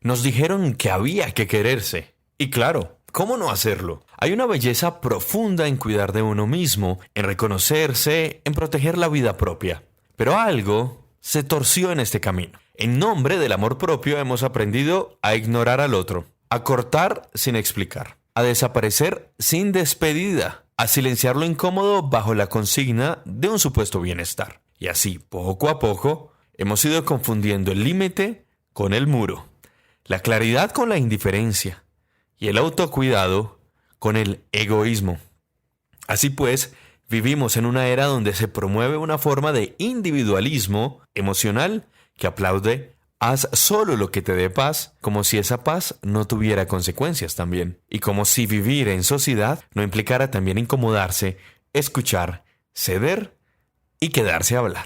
Nos dijeron que había que quererse. Y claro, ¿cómo no hacerlo? Hay una belleza profunda en cuidar de uno mismo, en reconocerse, en proteger la vida propia. Pero algo se torció en este camino. En nombre del amor propio hemos aprendido a ignorar al otro, a cortar sin explicar, a desaparecer sin despedida, a silenciar lo incómodo bajo la consigna de un supuesto bienestar. Y así, poco a poco, hemos ido confundiendo el límite con el muro, la claridad con la indiferencia y el autocuidado con el egoísmo. Así pues, vivimos en una era donde se promueve una forma de individualismo emocional que aplaude haz solo lo que te dé paz, como si esa paz no tuviera consecuencias también, y como si vivir en sociedad no implicara también incomodarse, escuchar, ceder y quedarse a hablar.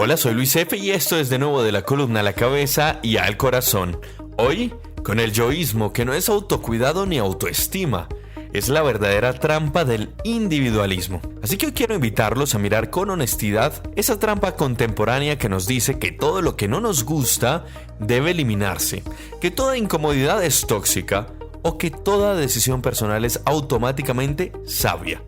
Hola, soy Luis F. y esto es de nuevo de la columna a la cabeza y al corazón. Hoy, con el yoísmo, que no es autocuidado ni autoestima, es la verdadera trampa del individualismo. Así que hoy quiero invitarlos a mirar con honestidad esa trampa contemporánea que nos dice que todo lo que no nos gusta debe eliminarse, que toda incomodidad es tóxica o que toda decisión personal es automáticamente sabia.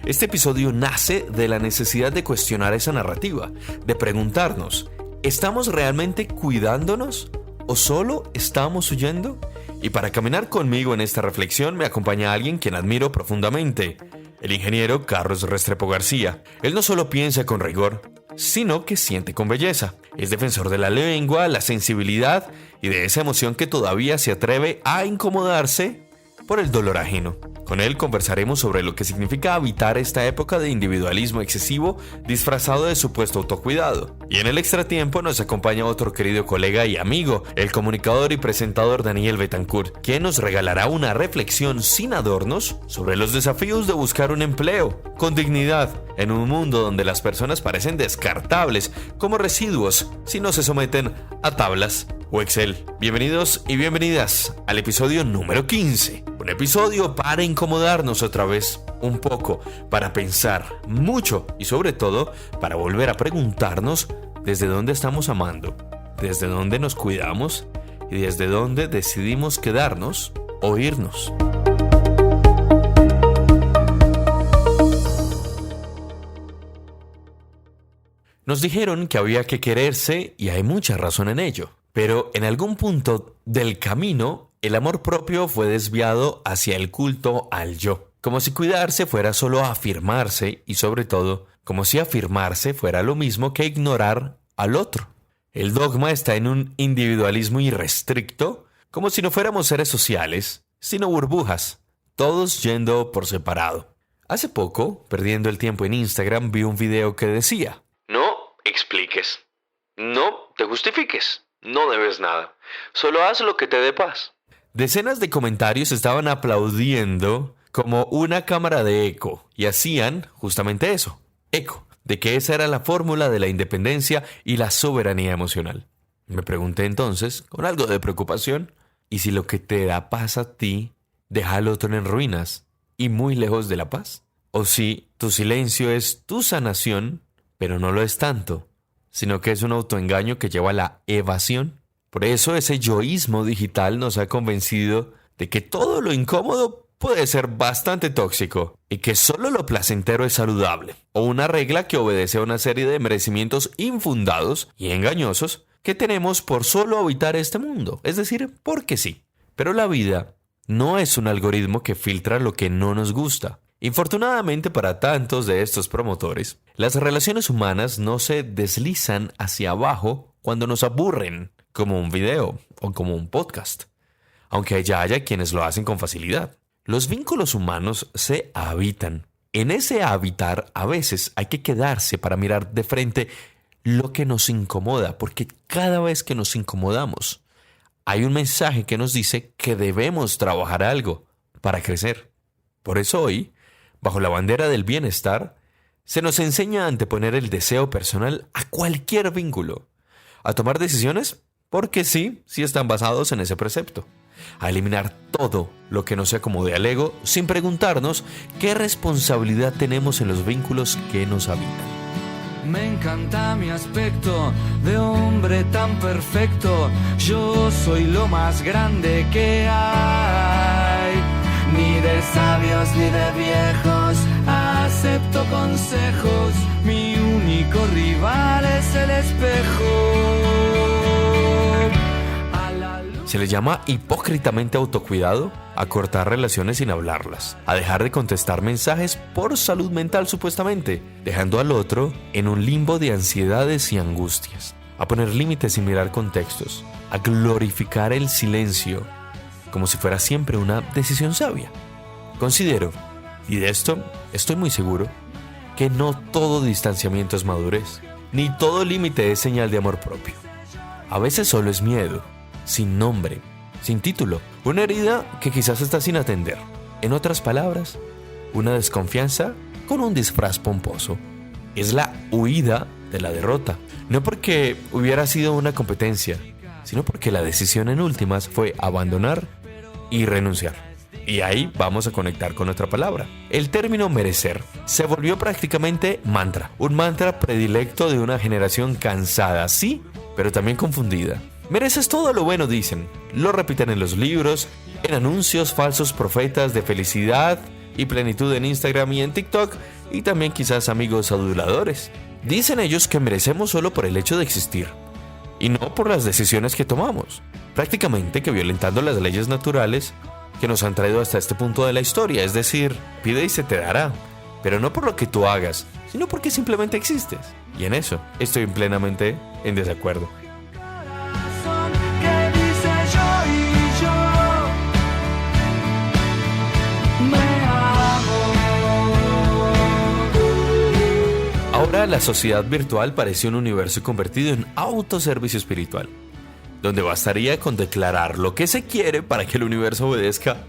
Este episodio nace de la necesidad de cuestionar esa narrativa, de preguntarnos, ¿estamos realmente cuidándonos o solo estamos huyendo? Y para caminar conmigo en esta reflexión me acompaña alguien quien admiro profundamente, el ingeniero Carlos Restrepo García. Él no solo piensa con rigor, sino que siente con belleza. Es defensor de la lengua, la sensibilidad y de esa emoción que todavía se atreve a incomodarse por el dolor ajeno. Con él conversaremos sobre lo que significa habitar esta época de individualismo excesivo disfrazado de supuesto autocuidado. Y en el extratiempo nos acompaña otro querido colega y amigo, el comunicador y presentador Daniel Betancourt, quien nos regalará una reflexión sin adornos sobre los desafíos de buscar un empleo con dignidad en un mundo donde las personas parecen descartables como residuos si no se someten a tablas o Excel. Bienvenidos y bienvenidas al episodio número 15. Un episodio para incomodarnos otra vez un poco, para pensar mucho y sobre todo para volver a preguntarnos desde dónde estamos amando, desde dónde nos cuidamos y desde dónde decidimos quedarnos o irnos. Nos dijeron que había que quererse y hay mucha razón en ello. Pero en algún punto del camino, el amor propio fue desviado hacia el culto al yo. Como si cuidarse fuera solo afirmarse y sobre todo, como si afirmarse fuera lo mismo que ignorar al otro. El dogma está en un individualismo irrestricto, como si no fuéramos seres sociales, sino burbujas, todos yendo por separado. Hace poco, perdiendo el tiempo en Instagram, vi un video que decía: no expliques, no te justifiques. No debes nada, solo haz lo que te dé paz. Decenas de comentarios estaban aplaudiendo como una cámara de eco y hacían justamente eso, eco, de que esa era la fórmula de la independencia y la soberanía emocional. Me pregunté entonces, con algo de preocupación, ¿y si lo que te da paz a ti deja al otro en ruinas y muy lejos de la paz? ¿O si tu silencio es tu sanación, pero no lo es tanto, sino que es un autoengaño que lleva a la evasión? Por eso ese yoísmo digital nos ha convencido de que todo lo incómodo puede ser bastante tóxico y que solo lo placentero es saludable, o una regla que obedece a una serie de merecimientos infundados y engañosos que tenemos por solo habitar este mundo, es decir, porque sí. Pero la vida no es un algoritmo que filtra lo que no nos gusta. Infortunadamente para tantos de estos promotores, las relaciones humanas no se deslizan hacia abajo cuando nos aburren, como un video o como un podcast, aunque ya haya quienes lo hacen con facilidad. Los vínculos humanos se habitan. En ese habitar a veces hay que quedarse para mirar de frente lo que nos incomoda, porque cada vez que nos incomodamos, hay un mensaje que nos dice que debemos trabajar algo para crecer. Por eso hoy, bajo la bandera del bienestar, se nos enseña a anteponer el deseo personal a cualquier vínculo, a tomar decisiones porque sí están basados en ese precepto, a eliminar todo lo que no se acomode al ego sin preguntarnos qué responsabilidad tenemos en los vínculos que nos habitan. Me encanta mi aspecto de hombre tan perfecto. Yo soy lo más grande que hay. Ni de sabios ni de viejos acepto consejos. Mi único rival es el espejo. Se le llama hipócritamente autocuidado a cortar relaciones sin hablarlas, a dejar de contestar mensajes por salud mental supuestamente, dejando al otro en un limbo de ansiedades y angustias, a poner límites sin mirar contextos, a glorificar el silencio como si fuera siempre una decisión sabia. Considero, y de esto estoy muy seguro, que no todo distanciamiento es madurez, ni todo límite es señal de amor propio. A veces solo es miedo, sin nombre, sin título, una herida que quizás está sin atender. En otras palabras, una desconfianza con un disfraz pomposo. Es la huida de la derrota, no porque hubiera sido una competencia, sino porque la decisión en últimas fue abandonar y renunciar. Y ahí vamos a conectar con otra palabra. El término merecer se volvió prácticamente mantra, un mantra predilecto de una generación cansada, sí, pero también confundida. Mereces todo lo bueno, dicen. Lo repiten en los libros, en anuncios falsos profetas de felicidad y plenitud en Instagram y en TikTok, y también quizás amigos aduladores. Dicen ellos que merecemos solo por el hecho de existir, y no por las decisiones que tomamos. Prácticamente que violentando las leyes naturales que nos han traído hasta este punto de la historia, es decir, pide y se te dará, pero no por lo que tú hagas, sino porque simplemente existes. Y en eso estoy plenamente en desacuerdo. Ahora la sociedad virtual parece un universo convertido en autoservicio espiritual, donde bastaría con declarar lo que se quiere para que el universo obedezca,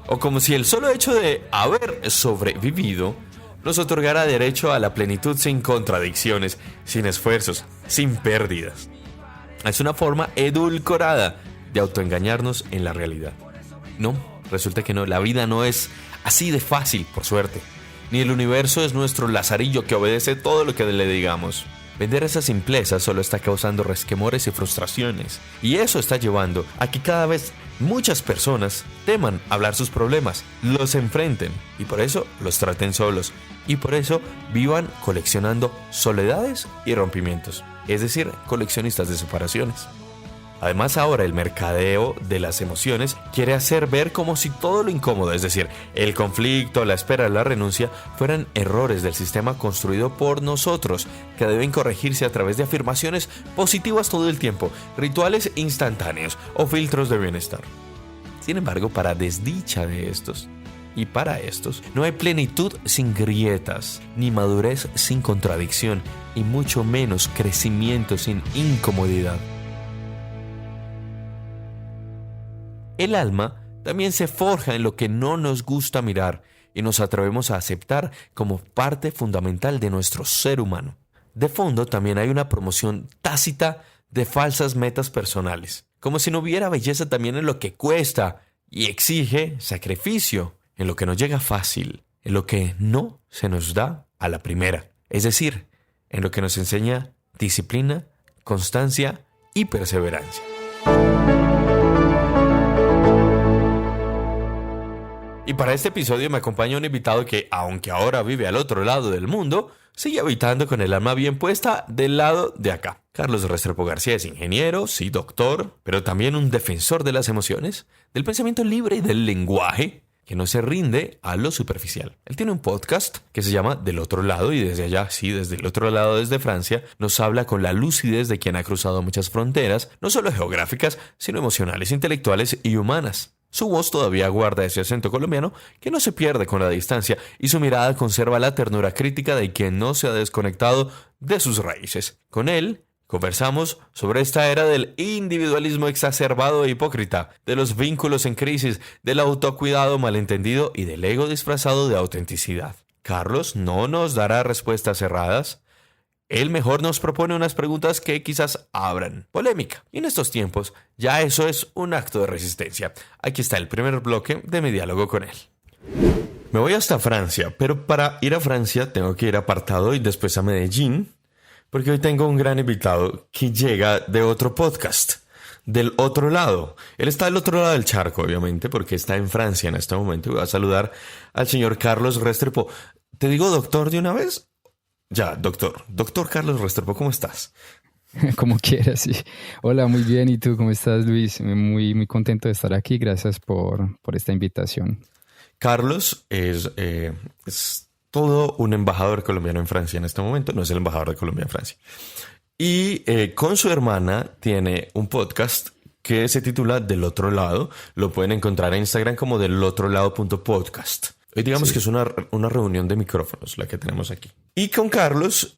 o como si el solo hecho de haber sobrevivido nos otorgara derecho a la plenitud sin contradicciones, sin esfuerzos, sin pérdidas. Es una forma edulcorada de autoengañarnos en la realidad. No, resulta que no, la vida no es así de fácil, por suerte. Ni el universo es nuestro lazarillo que obedece todo lo que le digamos. Vender esa simpleza solo está causando resquemores y frustraciones. Y eso está llevando a que cada vez muchas personas teman hablar sus problemas, los enfrenten y por eso los traten solos. Y por eso vivan coleccionando soledades y rompimientos. Es decir, coleccionistas de separaciones. Además, ahora el mercadeo de las emociones quiere hacer ver como si todo lo incómodo, es decir, el conflicto, la espera, la renuncia, fueran errores del sistema construido por nosotros, que deben corregirse a través de afirmaciones positivas todo el tiempo, rituales instantáneos o filtros de bienestar. Sin embargo, para desdicha de estos, y para estos, no hay plenitud sin grietas, ni madurez sin contradicción, y mucho menos crecimiento sin incomodidad. El alma también se forja en lo que no nos gusta mirar y nos atrevemos a aceptar como parte fundamental de nuestro ser humano. De fondo también hay una promoción tácita de falsas metas personales, como si no hubiera belleza también en lo que cuesta y exige sacrificio, en lo que nos llega fácil, en lo que no se nos da a la primera, es decir, en lo que nos enseña disciplina, constancia y perseverancia. Y para este episodio me acompaña un invitado que, aunque ahora vive al otro lado del mundo, sigue habitando con el alma bien puesta del lado de acá. Carlos Restrepo García es ingeniero, sí, doctor, pero también un defensor de las emociones, del pensamiento libre y del lenguaje, que no se rinde a lo superficial. Él tiene un podcast que se llama Del Otro Lado y desde allá, sí, desde el otro lado, desde Francia, nos habla con la lucidez de quien ha cruzado muchas fronteras, no solo geográficas, sino emocionales, intelectuales y humanas. Su voz todavía guarda ese acento colombiano que no se pierde con la distancia y su mirada conserva la ternura crítica de quien no se ha desconectado de sus raíces. Con él conversamos sobre esta era del individualismo exacerbado e hipócrita, de los vínculos en crisis, del autocuidado malentendido y del ego disfrazado de autenticidad. Carlos no nos dará respuestas cerradas. Él mejor nos propone unas preguntas que quizás abran polémica. Y en estos tiempos, ya eso es un acto de resistencia. Aquí está el primer bloque de mi diálogo con él. Me voy hasta Francia, pero para ir a Francia tengo que ir a Apartado y después a Medellín, porque hoy tengo un gran invitado que llega de otro podcast, del otro lado. Él está del otro lado del charco, obviamente, porque está en Francia en este momento. Voy a saludar al señor Carlos Restrepo. ¿Te digo doctor de una vez? Ya, doctor. Doctor Carlos Restrepo, ¿cómo estás? Como quieras, sí. Hola, muy bien. ¿Y tú cómo estás, Luis? Muy contento de estar aquí. Gracias por esta invitación. Carlos es todo un embajador colombiano en Francia en este momento. No es el embajador de Colombia en Francia. Y con su hermana tiene un podcast que se titula Del Otro Lado. Lo pueden encontrar en Instagram como delotrolado.podcast. Hoy digamos que es una reunión de micrófonos la que tenemos aquí. Y con Carlos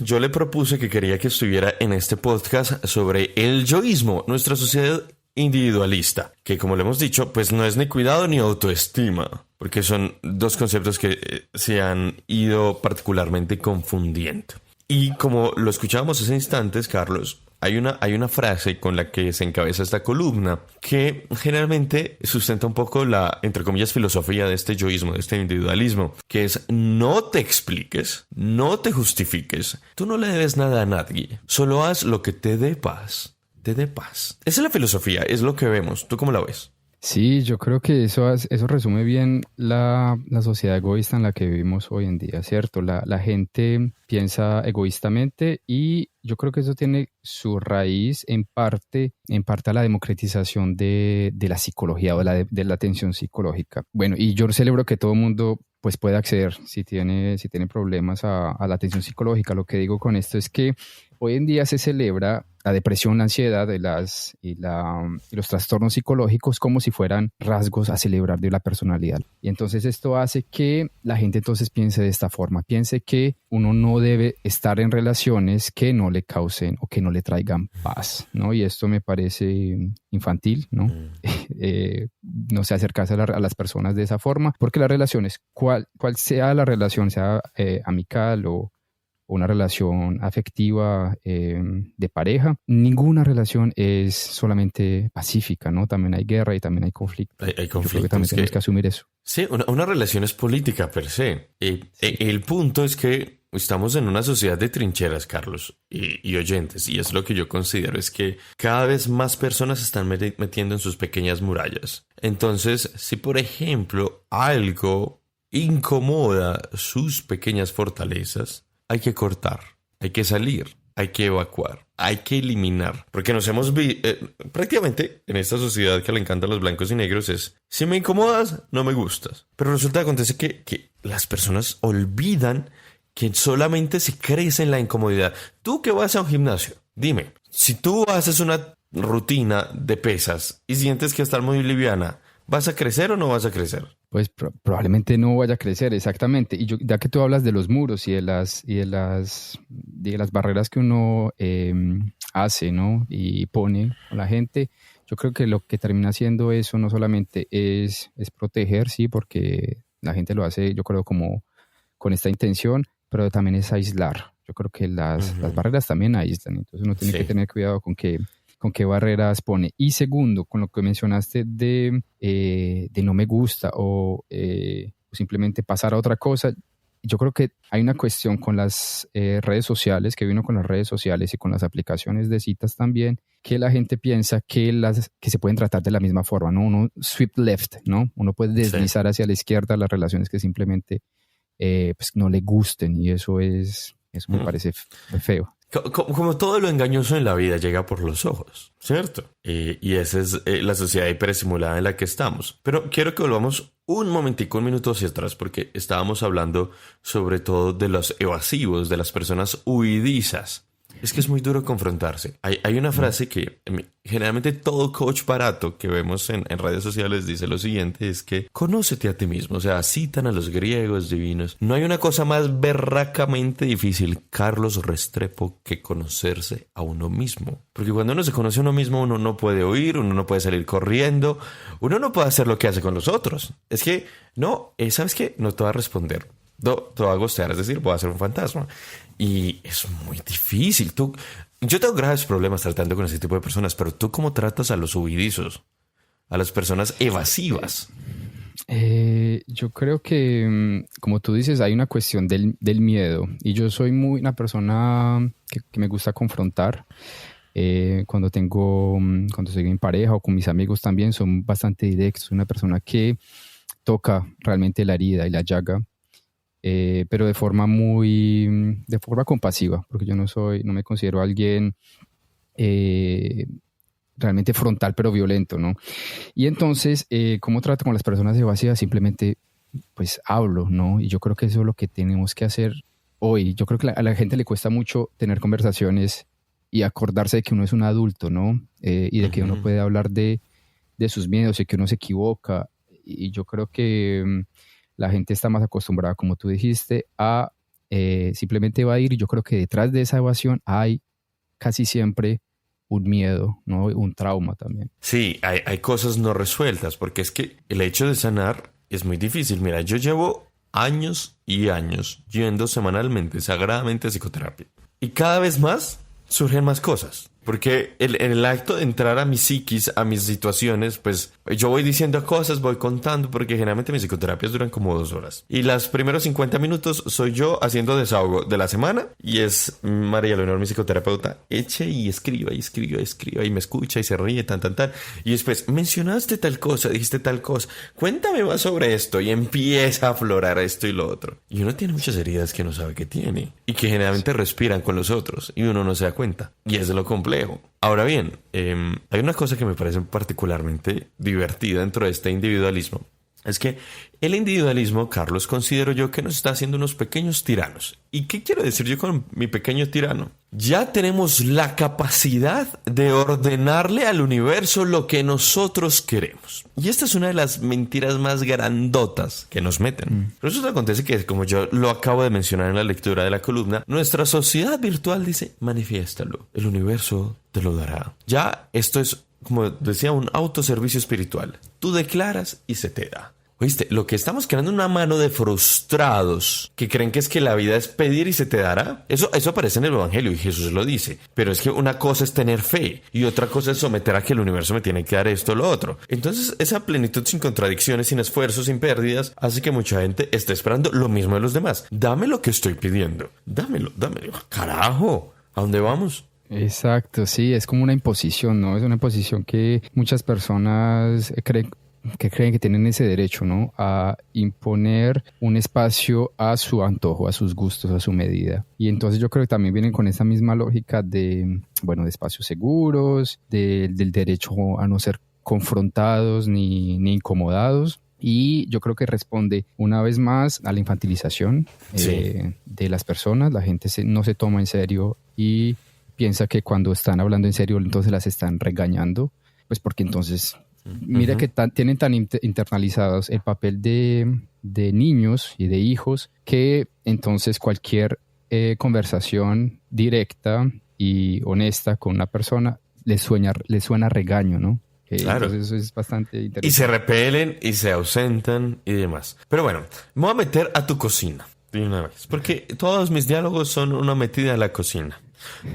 yo le propuse que quería que estuviera en este podcast sobre el yoísmo, nuestra sociedad individualista, que como le hemos dicho, pues no es ni cuidado ni autoestima, porque son dos conceptos que se han ido particularmente confundiendo. Y como lo escuchábamos hace instantes, Carlos, hay una frase con la que se encabeza esta columna que generalmente sustenta un poco la, entre comillas, filosofía de este yoísmo, de este individualismo, que es: no te expliques, no te justifiques, tú no le debes nada a nadie, solo haz lo que te dé paz, te dé paz. Esa es la filosofía, es lo que vemos. ¿Tú cómo la ves? Sí, yo creo que eso resume bien la sociedad egoísta en la que vivimos hoy en día, ¿cierto? La gente piensa egoístamente y yo creo que eso tiene su raíz en parte a la democratización de la psicología o de la atención psicológica. Bueno, y yo celebro que todo el mundo pues puede acceder si tiene problemas a la atención psicológica. Lo que digo con esto es que hoy en día se celebra la depresión, la ansiedad y los trastornos psicológicos como si fueran rasgos a celebrar de la personalidad. Y entonces esto hace que la gente entonces piense de esta forma, piense que uno no debe estar en relaciones que no le causen o que no le traigan paz, ¿no? Y esto me parece infantil, ¿no? No sé, acercarse a las personas de esa forma, porque las relaciones, cual sea la relación, sea amical o una relación afectiva de pareja, ninguna relación es solamente pacífica, ¿no? También hay guerra y también hay conflicto. Hay conflictos. Yo creo que también tenemos que asumir eso. Sí, una relación es política per se. El punto es que estamos en una sociedad de trincheras, Carlos, y oyentes, y es lo que yo considero, es que cada vez más personas se están metiendo en sus pequeñas murallas. Entonces, si por ejemplo algo incomoda sus pequeñas fortalezas, hay que cortar, hay que salir, hay que evacuar, hay que eliminar. Porque nos hemos prácticamente en esta sociedad que le encantan los blancos y negros es: si me incomodas, no me gustas. Pero resulta que acontece que las personas olvidan que solamente se crece en la incomodidad. Tú que vas a un gimnasio, dime, si tú haces una rutina de pesas y sientes que estás muy liviana, ¿vas a crecer o no vas a crecer? Pues probablemente no vaya a crecer, exactamente. Y ya que tú hablas de los muros y de las barreras que uno hace, ¿no? Y pone a la gente, yo creo que lo que termina haciendo eso no solamente es proteger, sí, porque la gente lo hace, yo creo, como con esta intención, pero también es aislar. Yo creo que las barreras también aíslan, entonces uno tiene que tener cuidado con qué barreras pone. Y segundo, con lo que mencionaste de no me gusta o simplemente pasar a otra cosa, yo creo que hay una cuestión con las redes sociales, que vino con las redes sociales y con las aplicaciones de citas también, que la gente piensa que se pueden tratar de la misma forma, ¿no? Uno swipe left, ¿no? Uno puede deslizar hacia la izquierda las relaciones que simplemente pues no le gusten, y eso me parece feo. Como todo lo engañoso en la vida llega por los ojos, ¿cierto? Y esa es la sociedad hiperestimulada en la que estamos. Pero quiero que volvamos un minuto hacia atrás, porque estábamos hablando sobre todo de los evasivos, de las personas huidizas. Es que es muy duro confrontarse. Hay una frase que generalmente todo coach barato que vemos en redes sociales dice lo siguiente, es que conócete a ti mismo. O sea, citan a los griegos divinos. No hay una cosa más berracamente difícil, Carlos Restrepo, que conocerse a uno mismo. Porque cuando uno se conoce a uno mismo, uno no puede huir, uno no puede salir corriendo, uno no puede hacer lo que hace con los otros. Es que, no, ¿sabes qué? No te voy a responder. No, te voy a ghostear, es decir, voy a ser un fantasma. Y es muy difícil. Yo tengo graves problemas tratando con ese tipo de personas, pero ¿tú cómo tratas a los huidizos? A las personas evasivas. Yo creo que, como tú dices, hay una cuestión del miedo. Y yo soy una persona que me gusta confrontar. Cuando estoy en pareja o con mis amigos también, son bastante directos. Una persona que toca realmente la herida y la llaga, pero de forma compasiva, porque yo no me considero alguien realmente frontal, pero violento, ¿no? Y entonces, ¿cómo trato con las personas evasivas? Simplemente, pues, hablo, ¿no? Y yo creo que eso es lo que tenemos que hacer hoy. Yo creo que a la gente le cuesta mucho tener conversaciones y acordarse de que uno es un adulto, ¿no? Y de que uno puede hablar de sus miedos y que uno se equivoca. Y yo creo que la gente está más acostumbrada, como tú dijiste, a simplemente evadir. Y yo creo que detrás de esa evasión hay casi siempre un miedo, ¿no? Un trauma también. Sí, hay cosas no resueltas, porque es que el hecho de sanar es muy difícil. Mira, yo llevo años y años yendo semanalmente, sagradamente a psicoterapia. Y cada vez más surgen más cosas. Porque en el acto de entrar a mi psiquis, a mis situaciones, pues yo voy diciendo cosas, voy contando, porque generalmente mis psicoterapias duran como 2 horas. Y los primeros 50 minutos soy yo haciendo desahogo de la semana y es María Leonor, mi psicoterapeuta, eche y escriba y escriba y escriba y me escucha y se ríe, tan. Y después, mencionaste tal cosa, dijiste tal cosa, cuéntame más sobre esto y empieza a aflorar esto y lo otro. Y uno tiene muchas heridas que no sabe que tiene y que generalmente respiran con los otros y uno no se da cuenta. Y es de lo complejo. Ahora bien, hay una cosa que me parece particularmente divertida dentro de este individualismo. Es que el individualismo, Carlos, considero yo que nos está haciendo unos pequeños tiranos. ¿Y qué quiero decir yo con mi pequeño tirano? Ya tenemos la capacidad de ordenarle al universo lo que nosotros queremos. Y esta es una de las mentiras más grandotas que nos meten. Pero eso acontece que, como yo lo acabo de mencionar en la lectura de la columna, nuestra sociedad virtual dice, manifiéstalo, el universo te lo dará. Ya esto es, como decía, un autoservicio espiritual. Tú declaras y se te da. ¿Oíste? Lo que estamos creando es una mano de frustrados que creen que es que la vida es pedir y se te dará. Eso aparece en el Evangelio y Jesús lo dice. Pero es que una cosa es tener fe y otra cosa es someter a que el universo me tiene que dar esto o lo otro. Entonces, esa plenitud sin contradicciones, sin esfuerzos, sin pérdidas, hace que mucha gente esté esperando lo mismo de los demás. Dame lo que estoy pidiendo. Dámelo. ¡Carajo! ¿A dónde vamos? Exacto, sí, es como una imposición, ¿no? Es una imposición que muchas personas creen que tienen ese derecho, ¿no? A imponer un espacio a su antojo, a sus gustos, a su medida. Y entonces yo creo que también vienen con esa misma lógica de espacios seguros, del derecho a no ser confrontados ni incomodados. Y yo creo que responde una vez más a la infantilización de las personas. La gente no se toma en serio y piensa que cuando están hablando en serio entonces las están regañando, pues porque entonces mira que tienen tan internalizados el papel de niños y de hijos que entonces cualquier conversación directa y honesta con una persona les suena regaño, ¿no? Claro. Entonces eso es bastante interesante. Y se repelen y se ausentan y demás. Pero bueno, me voy a meter a tu cocina de una vez, porque todos mis diálogos son una metida a la cocina.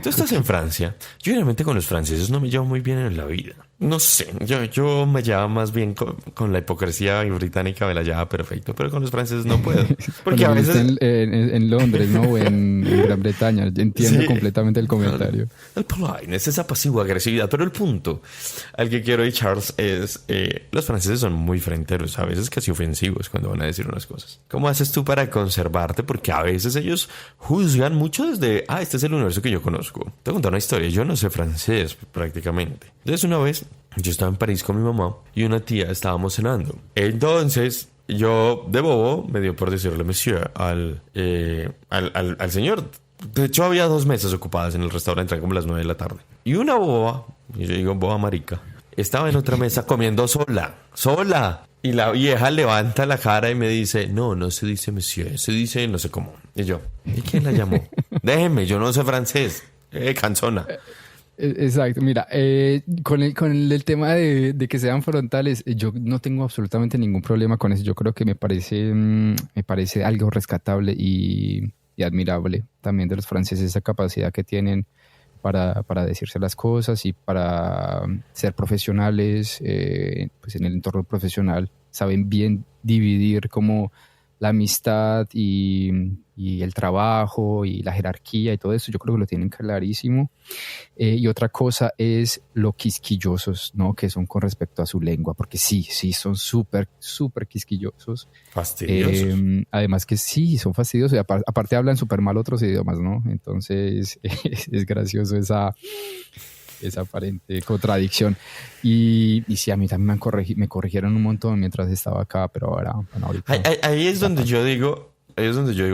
Tú estás en Francia. Yo realmente con los franceses no me llevo muy bien en la vida. No sé, yo me llevaba más bien con la hipocresía británica, me la llevaba perfecto, pero con los franceses no puedo. Porque a veces... En Londres, ¿no? O en Gran Bretaña. Entiendo completamente el comentario. El politeness, esa pasivo-agresividad. Pero el punto al que quiero ir, Charles, es... los franceses son muy fronteros, a veces casi ofensivos cuando van a decir unas cosas. ¿Cómo haces tú para conservarte? Porque a veces ellos juzgan mucho desde... este es el universo que yo conozco. Te voy a contar una historia. Yo no sé francés prácticamente. Entonces una vez... yo estaba en París con mi mamá y una tía estábamos cenando. Entonces, yo de bobo me dio por decirle monsieur al señor. De hecho, había 2 mesas ocupadas en el restaurante, como las 9 de la tarde. Y una boba, y yo digo boba marica, estaba en otra mesa comiendo sola. Y la vieja levanta la cara y me dice, no se dice monsieur, se dice no sé cómo. Y yo, ¿y quién la llamó? Déjeme, yo no sé francés. Canzona. Exacto, mira, con el tema de que sean frontales, yo no tengo absolutamente ningún problema con eso. Yo creo que me parece algo rescatable y admirable también de los franceses, esa capacidad que tienen para decirse las cosas y para ser profesionales pues en el entorno profesional saben bien dividir como la amistad y el trabajo y la jerarquía y todo eso. Yo creo que lo tienen clarísimo. Y otra cosa es lo quisquillosos, ¿no? Que son con respecto a su lengua, porque sí, son súper quisquillosos. Fastidiosos. Además que sí, son fastidiosos. Y aparte hablan súper mal otros idiomas, ¿no? Entonces es gracioso esa aparente contradicción. Y sí, a mí también me corrigieron un montón mientras estaba acá, pero ahora, bueno, ahorita... Ahí es donde yo digo,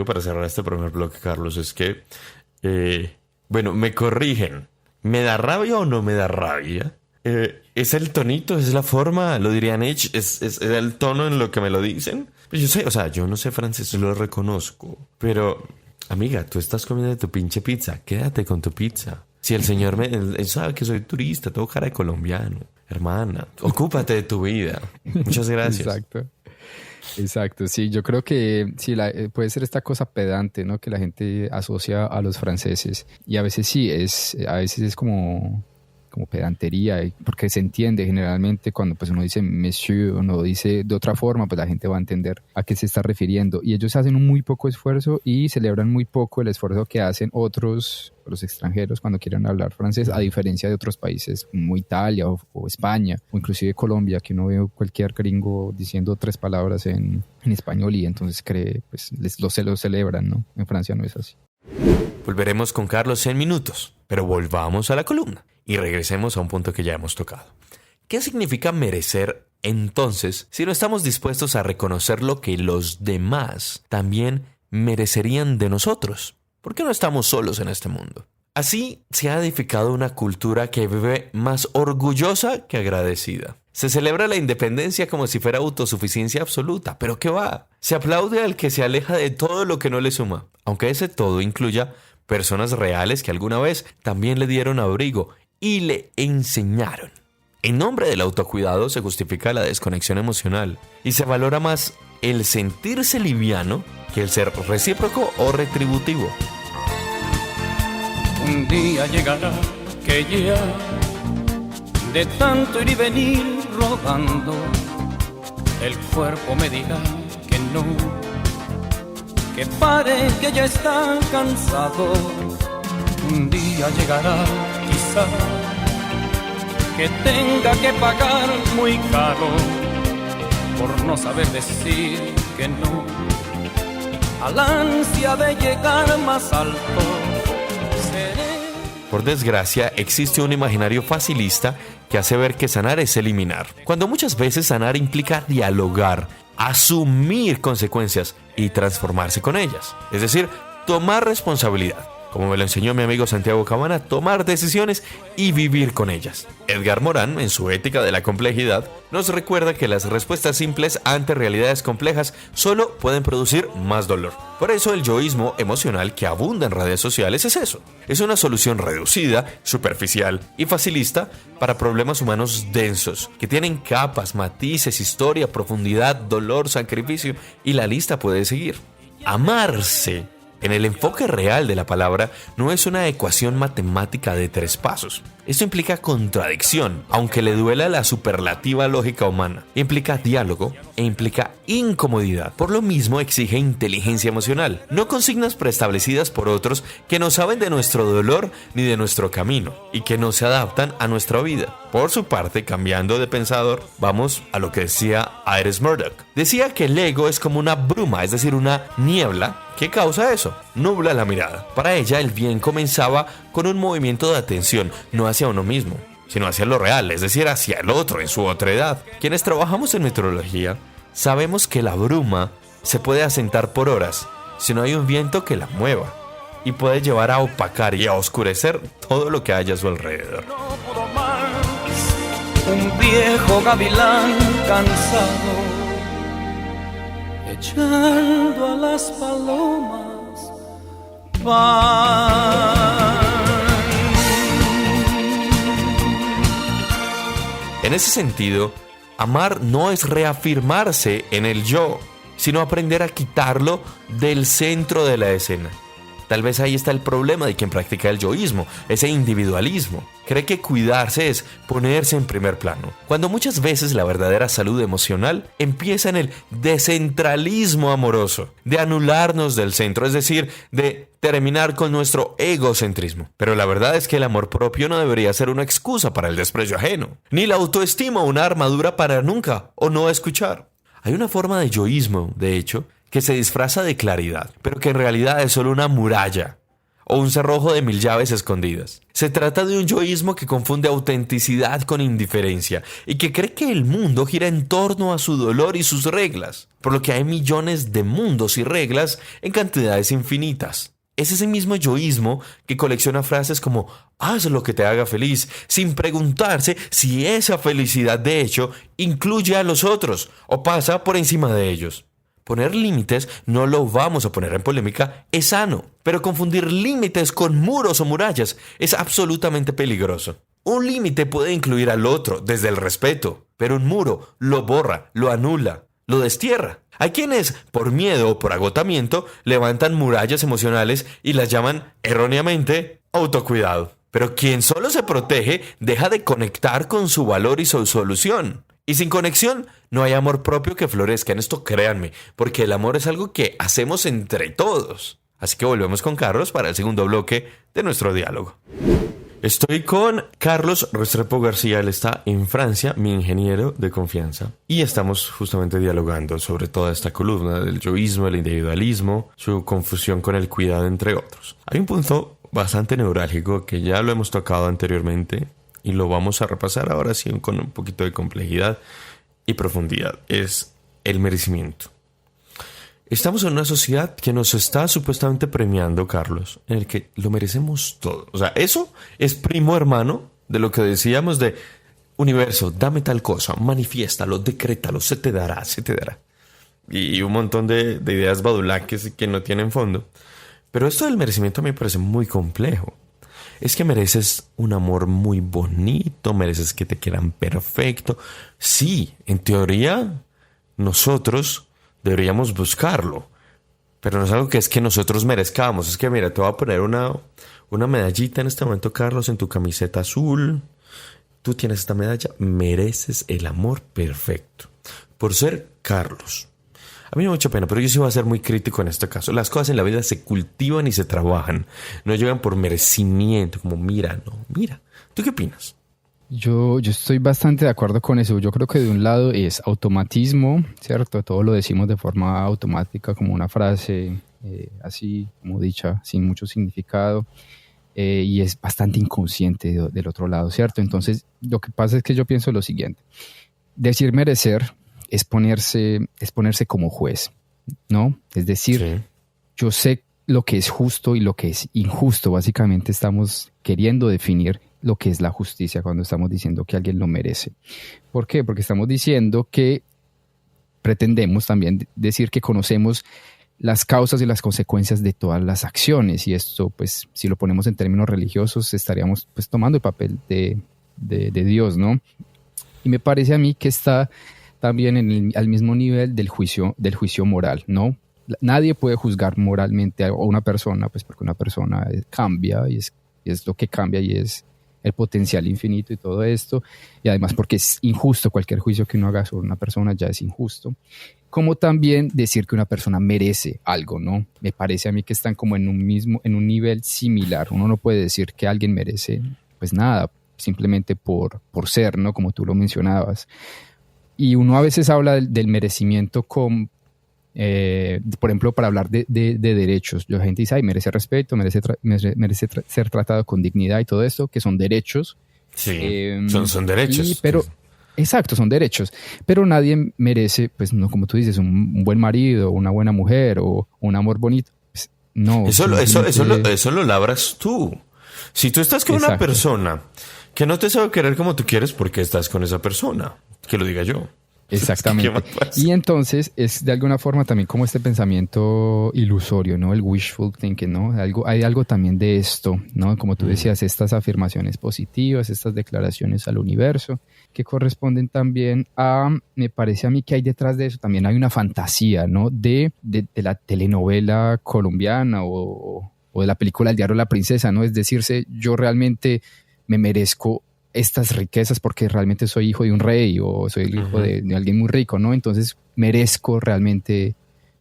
para cerrar este primer bloque, Carlos, es que, bueno, me corrigen. ¿Me da rabia o no me da rabia? ¿Es el tonito? ¿Es la forma? ¿Lo dirían Edge? ¿Es el tono en lo que me lo dicen? Pues yo sé, o sea, yo no sé francés, lo reconozco. Pero, amiga, tú estás comiendo tu pinche pizza. Quédate con tu pizza. Si el señor él sabe que soy turista, tengo cara de colombiano. Hermana, ocúpate de tu vida. Muchas gracias. Exacto, sí, yo creo que sí, puede ser esta cosa pedante, ¿no? Que la gente asocia a los franceses. Y a veces sí, a veces es como pedantería, porque se entiende generalmente cuando pues uno dice monsieur o no dice de otra forma, pues la gente va a entender a qué se está refiriendo. Y ellos hacen un muy poco esfuerzo y celebran muy poco el esfuerzo que hacen los extranjeros cuando quieren hablar francés, a diferencia de otros países como Italia o España o inclusive Colombia, que uno ve cualquier gringo diciendo 3 palabras en español y entonces cree, pues lo celebran, ¿no? En Francia no es así. Volveremos con Carlos en minutos, pero volvamos a la columna y regresemos a un punto que ya hemos tocado. ¿Qué significa merecer entonces si no estamos dispuestos a reconocer lo que los demás también merecerían de nosotros? ¿Por qué no estamos solos en este mundo? Así se ha edificado una cultura que vive más orgullosa que agradecida. Se celebra la independencia como si fuera autosuficiencia absoluta, pero ¿qué va? Se aplaude al que se aleja de todo lo que no le suma, aunque ese todo incluya personas reales que alguna vez también le dieron abrigo y le enseñaron. En nombre del autocuidado se justifica la desconexión emocional y se valora más el sentirse liviano que el ser recíproco o retributivo. Un día llegará que ya de tanto ir y venir rodando el cuerpo me dirá que no, que pare, que ya está cansado. Un día llegará quizá que tenga que pagar muy caro por no saber decir que no a la ansia de llegar más alto. Por desgracia, existe un imaginario facilista que hace ver que sanar es eliminar, cuando muchas veces sanar implica dialogar, asumir consecuencias y transformarse con ellas. Es decir, tomar responsabilidad. Como me lo enseñó mi amigo Santiago Cabana, tomar decisiones y vivir con ellas. Edgar Morin, en su Ética de la Complejidad, nos recuerda que las respuestas simples ante realidades complejas solo pueden producir más dolor. Por eso el yoísmo emocional que abunda en redes sociales es eso. Es una solución reducida, superficial y facilista para problemas humanos densos, que tienen capas, matices, historia, profundidad, dolor, sacrificio y la lista puede seguir. Amarse, en el enfoque real de la palabra, no es una ecuación matemática de 3 pasos. Esto implica contradicción, aunque le duela la superlativa lógica humana. Implica diálogo e implica incomodidad. Por lo mismo exige inteligencia emocional, no consignas preestablecidas por otros que no saben de nuestro dolor ni de nuestro camino y que no se adaptan a nuestra vida. Por su parte, cambiando de pensador, vamos a lo que decía Iris Murdoch. Decía que el ego es como una bruma, es decir, una niebla. ¿Qué causa eso? Nubla la mirada. Para ella, el bien comenzaba con un movimiento de atención, no hacia uno mismo, sino hacia lo real, es decir, hacia el otro en su otra edad. Quienes trabajamos en meteorología, sabemos que la bruma se puede asentar por horas si no hay un viento que la mueva y puede llevar a opacar y a oscurecer todo lo que haya a su alrededor. No pudo más, un viejo gavilán cansado, echando a las palomas pan. En ese sentido, amar no es reafirmarse en el yo, sino aprender a quitarlo del centro de la escena. Tal vez ahí está el problema de quien practica el yoísmo, ese individualismo. Cree que cuidarse es ponerse en primer plano, cuando muchas veces la verdadera salud emocional empieza en el descentralismo amoroso, de anularnos del centro, es decir, de terminar con nuestro egocentrismo. Pero la verdad es que el amor propio no debería ser una excusa para el desprecio ajeno, ni la autoestima una armadura para nunca o no escuchar. Hay una forma de yoísmo, de hecho, que se disfraza de claridad, pero que en realidad es solo una muralla o un cerrojo de 1000 llaves escondidas. Se trata de un yoísmo que confunde autenticidad con indiferencia y que cree que el mundo gira en torno a su dolor y sus reglas, por lo que hay millones de mundos y reglas en cantidades infinitas. Es ese mismo yoísmo que colecciona frases como haz lo que te haga feliz, sin preguntarse si esa felicidad de hecho incluye a los otros o pasa por encima de ellos. Poner límites, no lo vamos a poner en polémica, es sano, pero confundir límites con muros o murallas es absolutamente peligroso. Un límite puede incluir al otro desde el respeto, pero un muro lo borra, lo anula, lo destierra. Hay quienes, por miedo o por agotamiento, levantan murallas emocionales y las llaman, erróneamente, autocuidado. Pero quien solo se protege deja de conectar con su valor y su solución. Y sin conexión no hay amor propio que florezca. En esto créanme, porque el amor es algo que hacemos entre todos. Así que volvemos con Carlos para el segundo bloque de nuestro diálogo. Estoy con Carlos Restrepo García, él está en Francia, mi ingeniero de confianza, y estamos justamente dialogando sobre toda esta columna del yoísmo, el individualismo, su confusión con el cuidado, entre otros. Hay un punto bastante neurálgico que ya lo hemos tocado anteriormente y lo vamos a repasar ahora sí con un poquito de complejidad y profundidad, es el merecimiento. Estamos en una sociedad que nos está supuestamente premiando, Carlos, en el que lo merecemos todo. O sea, eso es primo hermano de lo que decíamos de universo, dame tal cosa, manifiéstalo, decrétalo, se te dará, se te dará. Y un montón de ideas badulaques que no tienen fondo. Pero esto del merecimiento a mí me parece muy complejo. Es que mereces un amor muy bonito, mereces que te quieran perfecto. Sí, en teoría, nosotros deberíamos buscarlo, pero no es algo que es que nosotros merezcamos. Es que mira, te voy a poner una medallita en este momento, Carlos, en tu camiseta azul. Tú tienes esta medalla, mereces el amor perfecto por ser Carlos. A mí me da mucha pena, pero yo sí voy a ser muy crítico en este caso. Las cosas en la vida se cultivan y se trabajan, no llegan por merecimiento, como mira, no, mira. ¿Tú qué opinas? Yo estoy bastante de acuerdo con eso. Yo creo que de un lado es automatismo, ¿cierto? Todo lo decimos de forma automática, como una frase así, como dicha, sin mucho significado. Y es bastante inconsciente del otro lado, ¿cierto? Entonces, lo que pasa es que yo pienso lo siguiente. Decir merecer es ponerse como juez, ¿no? Es decir, sí, yo sé lo que es justo y lo que es injusto. Básicamente estamos queriendo definir lo que es la justicia cuando estamos diciendo que alguien lo merece. ¿Por qué? Porque estamos diciendo que pretendemos también decir que conocemos las causas y las consecuencias de todas las acciones, y esto, pues, si lo ponemos en términos religiosos, estaríamos pues tomando el papel de Dios, ¿no? Y me parece a mí que está también al mismo nivel del juicio moral, ¿no? Nadie puede juzgar moralmente a una persona, pues porque una persona cambia y es lo que cambia y es el potencial infinito y todo esto, y además porque es injusto. Cualquier juicio que uno haga sobre una persona ya es injusto. Como también decir que una persona merece algo, ¿no? Me parece a mí que están como en un nivel similar. Uno no puede decir que alguien merece pues nada, simplemente por ser, ¿no? Como tú lo mencionabas. Y uno a veces habla del merecimiento con, por ejemplo, para hablar de derechos. La gente dice, ay, merece respeto, merece ser tratado con dignidad y todo esto, que son derechos. Sí, son derechos. Pero, exacto, son derechos. Pero nadie merece, pues, no, como tú dices, un buen marido, una buena mujer o un amor bonito. Pues, no. Eso lo labras tú. Si tú estás con una persona que no te sabe querer como tú quieres, ¿por qué estás con esa persona? Que lo diga yo. Exactamente. Y entonces es de alguna forma también como este pensamiento ilusorio, ¿no? El wishful thinking, ¿no? Hay algo también de esto, ¿no? Como tú decías, estas afirmaciones positivas, estas declaraciones al universo, que corresponden también me parece a mí que hay detrás de eso también hay una fantasía, ¿no? De la telenovela colombiana o o de la película El diario de la princesa, ¿no? Es decirse, yo realmente me merezco estas riquezas porque realmente soy hijo de un rey o soy el hijo de alguien muy rico, ¿no? Entonces merezco realmente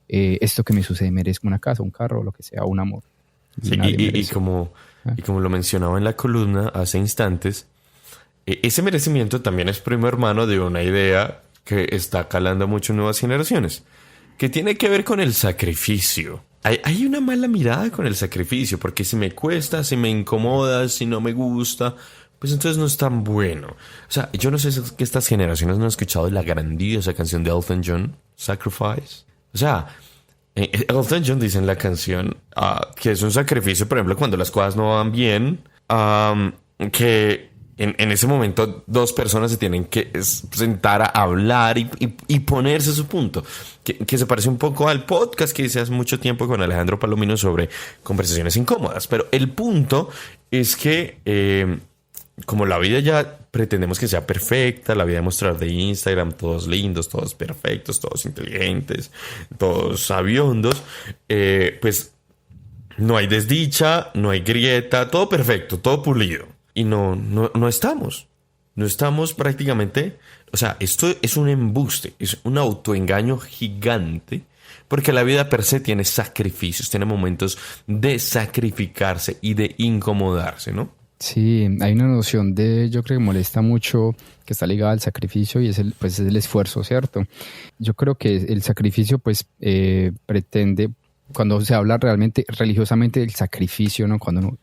esto que me sucede, merezco una casa, un carro, lo que sea, un amor. Sí, y como lo mencionaba en la columna hace instantes, ese merecimiento también es primo hermano de una idea que está calando mucho en nuevas generaciones, que tiene que ver con el sacrificio. Hay una mala mirada con el sacrificio, porque si me cuesta, si me incomoda, si no me gusta, pues entonces no es tan bueno. O sea, yo no sé si es que estas generaciones no han escuchado la grandiosa canción de Elton John, Sacrifice. O sea, Elton John dice en la canción que es un sacrificio, por ejemplo, cuando las cosas no van bien, que en ese momento dos personas se tienen que sentar a hablar y ponerse su punto, que se parece un poco al podcast que hice hace mucho tiempo con Alejandro Palomino sobre conversaciones incómodas. Pero el punto es que como la vida ya pretendemos que sea perfecta, la vida de mostrar de Instagram, todos lindos, todos perfectos, todos inteligentes, todos sabiondos, pues no hay desdicha, no hay grieta, todo perfecto, todo pulido. Y no estamos. No estamos prácticamente. O sea, esto es un embuste, es un autoengaño gigante. Porque la vida per se tiene sacrificios, tiene momentos de sacrificarse y de incomodarse, ¿no? Sí, hay una noción yo creo que molesta mucho, que está ligada al sacrificio y es el esfuerzo, ¿cierto? Yo creo que el sacrificio pues pretende, cuando se habla realmente religiosamente del sacrificio, ¿no? Cuando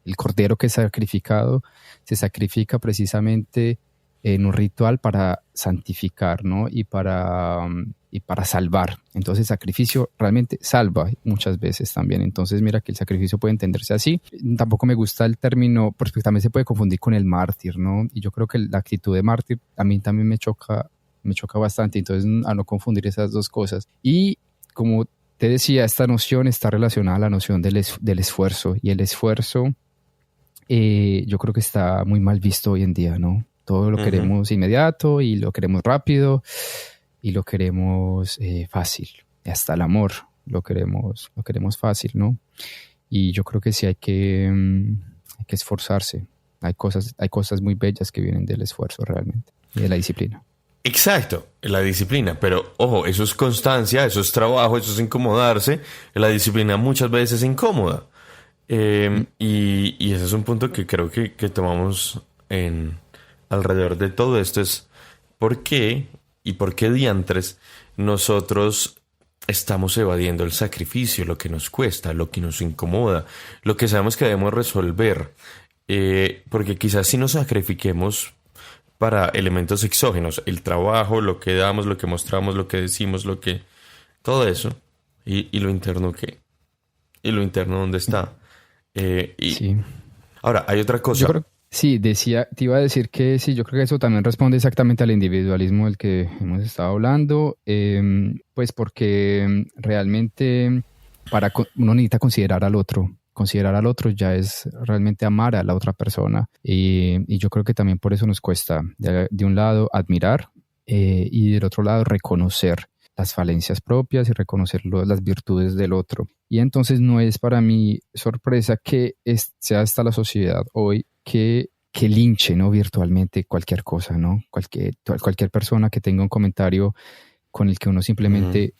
el cordero que es sacrificado se sacrifica precisamente en un ritual para santificar, ¿no? Y para salvar. Entonces el sacrificio realmente salva muchas veces también. Entonces mira que el sacrificio puede entenderse así. Tampoco me gusta el término, porque también se puede confundir con el mártir, ¿no? Y yo creo que la actitud de mártir a mí también me choca bastante. Entonces a no confundir esas dos cosas. Y como te decía, esta noción está relacionada a la noción del esfuerzo. Y el esfuerzo yo creo que está muy mal visto hoy en día, ¿no? Todo lo queremos inmediato y lo queremos rápido y lo queremos fácil. Hasta el amor lo queremos fácil, ¿no? Y yo creo que sí hay que esforzarse. Hay cosas muy bellas que vienen del esfuerzo realmente y de la disciplina. Exacto, la disciplina. Pero, ojo, eso es constancia, eso es trabajo, eso es incomodarse. La disciplina muchas veces es incómoda. Y ese es un punto que creo que tomamos alrededor de todo esto, es por qué diantres nosotros estamos evadiendo el sacrificio, lo que nos cuesta, lo que nos incomoda, lo que sabemos que debemos resolver, porque quizás si nos sacrifiquemos para elementos exógenos, el trabajo, lo que damos, lo que mostramos, lo que decimos, todo eso, y lo interno, ¿qué? Y lo interno, ¿dónde está? Sí. Ahora, hay otra cosa. Yo creo, sí, te iba a decir que sí, yo creo que eso también responde exactamente al individualismo del que hemos estado hablando, pues porque realmente uno necesita considerar al otro. Considerar al otro ya es realmente amar a la otra persona y yo creo que también por eso nos cuesta de un lado admirar y del otro lado reconocer las falencias propias y reconocer las virtudes del otro. Y entonces no es para mí sorpresa que sea esta la sociedad hoy que linche, ¿no? Virtualmente cualquier cosa, ¿no? Cualquier persona que tenga un comentario con el que uno simplemente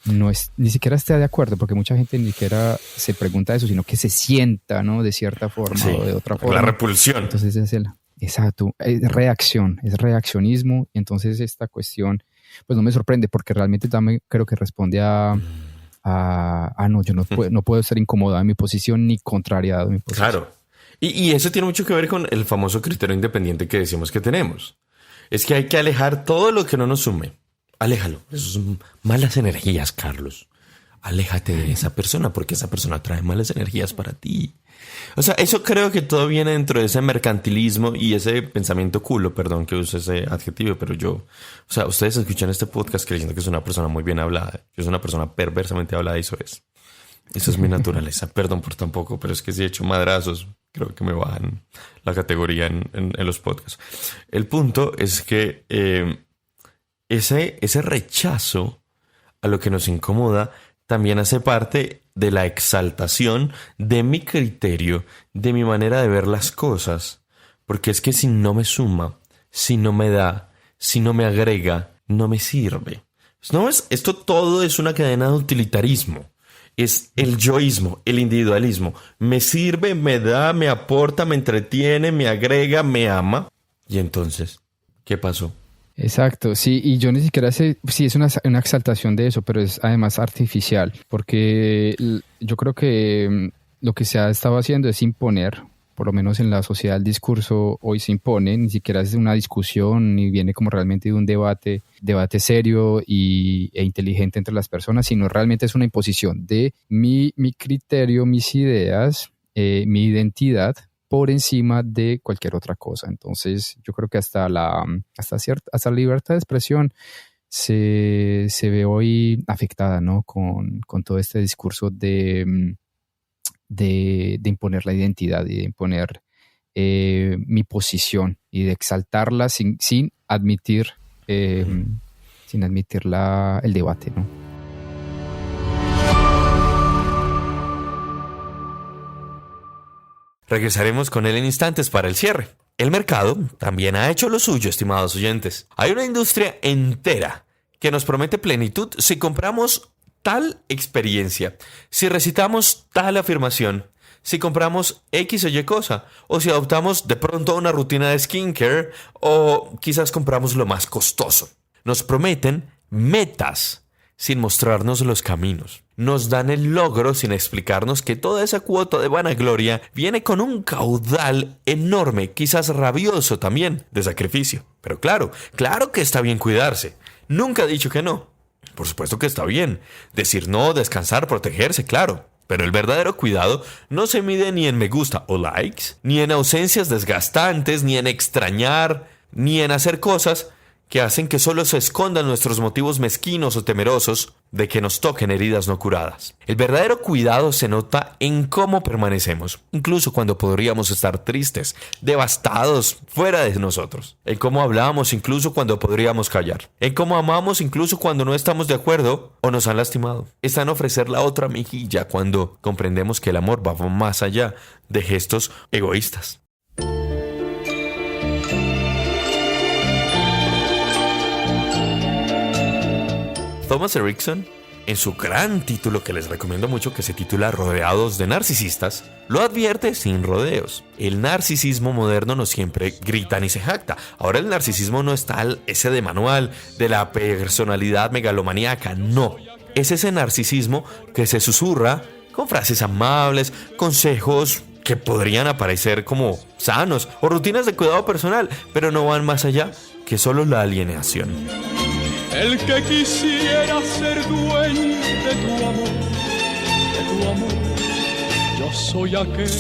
ni siquiera esté de acuerdo, porque mucha gente ni siquiera se pregunta eso, sino que se sienta, ¿no? De cierta forma o de otra forma. La repulsión. Entonces exacto, es reaccionismo. Y entonces esta cuestión pues no me sorprende, porque realmente también creo que responde no, yo no puedo estar incomodado en mi posición ni contrariado en mi posición. Claro. Y eso tiene mucho que ver con el famoso criterio independiente que decimos que tenemos. Es que hay que alejar todo lo que no nos sume. Aléjalo. Eso son malas energías, Carlos. Aléjate de esa persona porque esa persona trae malas energías para ti. O sea, eso creo que todo viene dentro de ese mercantilismo y ese pensamiento culo, perdón que use ese adjetivo, pero ustedes escuchan este podcast creyendo que es una persona muy bien hablada. Yo soy una persona perversamente hablada y eso es mi naturaleza. Perdón por tan poco, pero es que si he hecho madrazos, creo que me bajan la categoría en los podcasts. El punto es que ese rechazo a lo que nos incomoda también hace parte de la exaltación de mi criterio, de mi manera de ver las cosas. Porque es que si no me suma, si no me da, si no me agrega, no me sirve. ¿No ves? Esto todo es una cadena de utilitarismo. Es el yoísmo, el individualismo. Me sirve, me da, me aporta, me entretiene, me agrega, me ama. Y entonces, ¿qué pasó? Exacto, sí, y yo ni siquiera sé si es una exaltación de eso, pero es además artificial, porque yo creo que lo que se ha estado haciendo es imponer, por lo menos en la sociedad el discurso hoy se impone, ni siquiera es de una discusión, ni viene como realmente de un debate serio e inteligente entre las personas, sino realmente es una imposición de mi criterio, mis ideas, mi identidad, por encima de cualquier otra cosa. Entonces, yo creo que hasta la libertad de expresión se ve hoy afectada, ¿no? Con todo este discurso de imponer la identidad y de imponer mi posición y de exaltarla sin admitir el debate, ¿no? Regresaremos con él en instantes para el cierre. El mercado también ha hecho lo suyo, estimados oyentes. Hay una industria entera que nos promete plenitud si compramos tal experiencia, si recitamos tal afirmación, si compramos X o Y cosa, o si adoptamos de pronto una rutina de skincare, o quizás compramos lo más costoso. Nos prometen metas sin mostrarnos los caminos. Nos dan el logro sin explicarnos que toda esa cuota de vanagloria viene con un caudal enorme, quizás rabioso también, de sacrificio. Pero claro que está bien cuidarse. Nunca he dicho que no. Por supuesto que está bien. Decir no, descansar, protegerse, claro. Pero el verdadero cuidado no se mide ni en me gusta o likes, ni en ausencias desgastantes, ni en extrañar, ni en hacer cosas que hacen que solo se escondan nuestros motivos mezquinos o temerosos de que nos toquen heridas no curadas. El verdadero cuidado se nota en cómo permanecemos, incluso cuando podríamos estar tristes, devastados, fuera de nosotros. En cómo hablamos incluso cuando podríamos callar. En cómo amamos incluso cuando no estamos de acuerdo o nos han lastimado. Está en ofrecer la otra mejilla cuando comprendemos que el amor va más allá de gestos egoístas. Thomas Erikson, en su gran título que les recomiendo mucho, que se titula Rodeados de narcisistas, lo advierte sin rodeos. El narcisismo moderno no siempre grita ni se jacta. Ahora el narcisismo no es tal ese de manual, de la personalidad megalomaníaca, no. Es ese narcisismo que se susurra con frases amables, consejos que podrían aparecer como sanos o rutinas de cuidado personal, pero no van más allá que solo la alienación. El que quisiera ser dueño de tu amor, yo soy aquel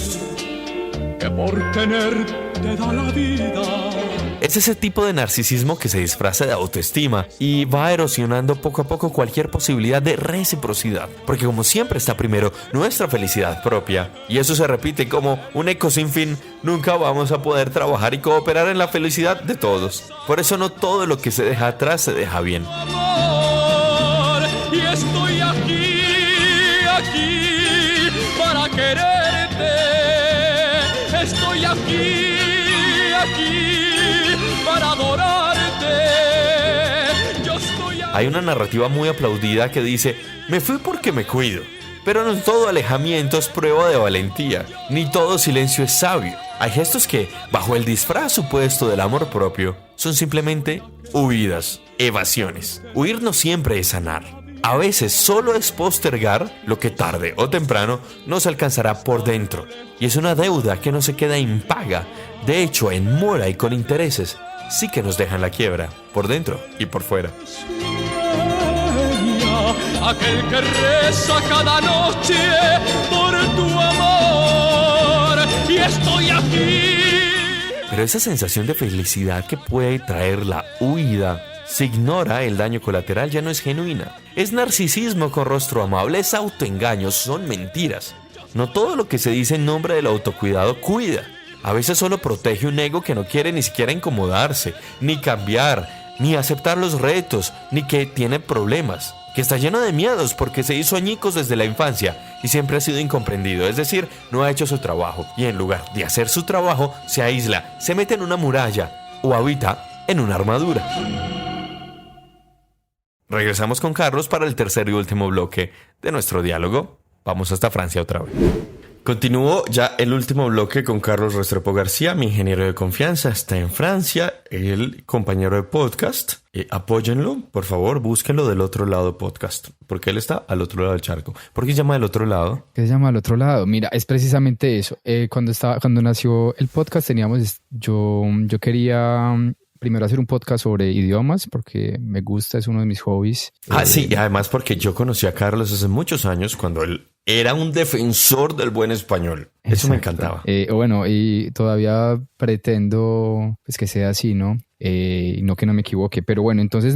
que por tenerte da la vida. Es ese tipo de narcisismo que se disfraza de autoestima y va erosionando poco a poco cualquier posibilidad de reciprocidad, porque como siempre está primero nuestra felicidad propia, y eso se repite como un eco sin fin. Nunca vamos a poder trabajar y cooperar en la felicidad de todos. Por eso no todo lo que se deja atrás se deja bien. Amor, y estoy aquí para quererte. Estoy aquí para adorarte. Hay una narrativa muy aplaudida que dice: me fui porque me cuido. Pero no todo alejamiento es prueba de valentía, ni todo silencio es sabio. Hay gestos que, bajo el disfraz supuesto del amor propio, son simplemente huidas, evasiones. Huir no siempre es sanar. A veces solo es postergar lo que tarde o temprano nos alcanzará por dentro. Y es una deuda que no se queda impaga. De hecho, en mora y con intereses, sí que nos dejan la quiebra, por dentro y por fuera. Aquel que reza cada noche por tu amor, y estoy aquí. Pero esa sensación de felicidad que puede traer la huida, si ignora el daño colateral, ya no es genuina. Es narcisismo con rostro amable, es autoengaño, son mentiras. No todo lo que se dice en nombre del autocuidado cuida. A veces solo protege un ego que no quiere ni siquiera incomodarse, ni cambiar, ni aceptar los retos, ni que tiene problemas, que está lleno de miedos porque se hizo añicos desde la infancia y siempre ha sido incomprendido, es decir, no ha hecho su trabajo y en lugar de hacer su trabajo se aísla, se mete en una muralla o habita en una armadura. Regresamos con Carlos para el tercer y último bloque de nuestro diálogo. Vamos hasta Francia otra vez. Continúo ya el último bloque con Carlos Restrepo García, mi ingeniero de confianza. Está en Francia, el compañero de podcast. Apóyenlo, por favor, búsquenlo del otro lado podcast, porque él está al otro lado del charco. ¿Por qué se llama del otro lado? ¿Qué se llama al otro lado? Mira, es precisamente eso. Cuando nació el podcast yo quería primero hacer un podcast sobre idiomas porque me gusta, es uno de mis hobbies. Sí, y además porque yo conocí a Carlos hace muchos años cuando él era un defensor del buen español. Eso me encantaba. Bueno, y todavía pretendo pues, que sea así, ¿no? No que no me equivoque. Pero bueno, entonces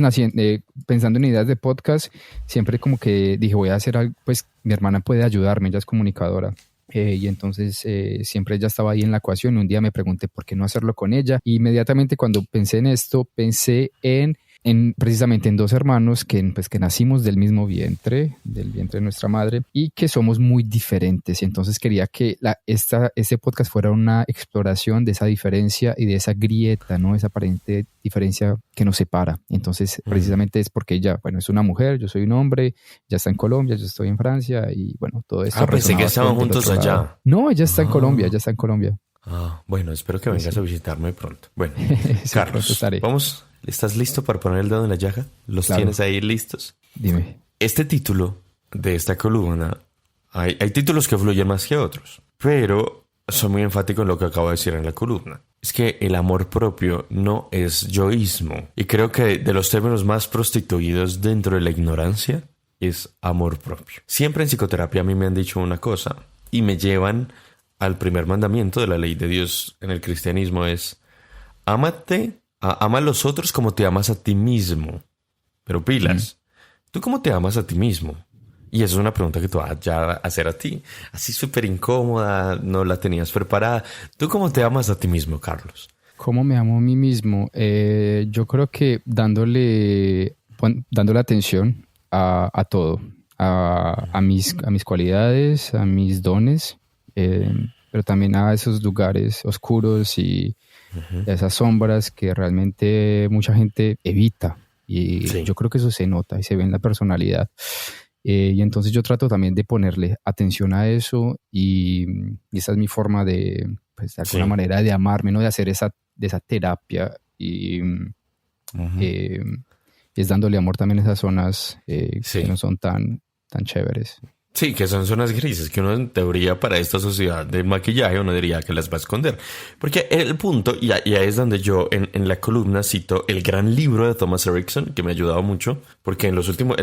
pensando en ideas de podcast, siempre como que dije, voy a hacer algo, pues mi hermana puede ayudarme, ella es comunicadora. Y entonces siempre ella estaba ahí en la ecuación y un día me pregunté por qué no hacerlo con ella. Y inmediatamente cuando pensé en esto, pensé precisamente en dos hermanos que nacimos del mismo vientre, del vientre de nuestra madre, y que somos muy diferentes. Y entonces quería que este podcast fuera una exploración de esa diferencia y de esa grieta, ¿no? Esa aparente diferencia que nos separa. Entonces, precisamente es porque ella, bueno, es una mujer, yo soy un hombre, ya está en Colombia, yo estoy en Francia, y bueno, todo esto. Pensé que estaban juntos allá. No, ella está en Colombia, ella está en Colombia. Bueno, espero que vengas a visitarme pronto. Bueno, Sí, Carlos, vamos. ¿Estás listo para poner el dedo en la llaga? ¿Los Claro. tienes ahí listos? Dime. Este título de esta columna, hay títulos que fluyen más que otros, pero soy muy enfático en lo que acabo de decir en la columna. Es que el amor propio no es yoísmo. Y creo que de los términos más prostituidos dentro de la ignorancia es amor propio. Siempre en psicoterapia a mí me han dicho una cosa y me llevan al primer mandamiento de la ley de Dios en el cristianismo, es ama a los otros como te amas a ti mismo. Pero pilas, ¿tú cómo te amas a ti mismo? Y esa es una pregunta que te voy a ya hacer a ti. Así súper incómoda, no la tenías preparada. ¿Tú cómo te amas a ti mismo, Carlos? ¿Cómo me amo a mí mismo? Yo creo que dándole atención a todo, a mis cualidades, a mis dones, pero también a esos lugares oscuros y esas sombras que realmente mucha gente evita. Y Sí. yo creo que eso se nota y se ve en la personalidad. Y entonces yo trato también de ponerle atención a eso y esa es mi forma de alguna manera de amarme, ¿no? De hacer esa terapia y es dándole amor también a esas zonas que no son tan chéveres. Sí, que son zonas grises, que uno en teoría para esta sociedad del maquillaje uno diría que las va a esconder. Porque el punto, y ahí es donde yo en la columna cito el gran libro de Thomas Erikson, que me ha ayudado mucho, porque en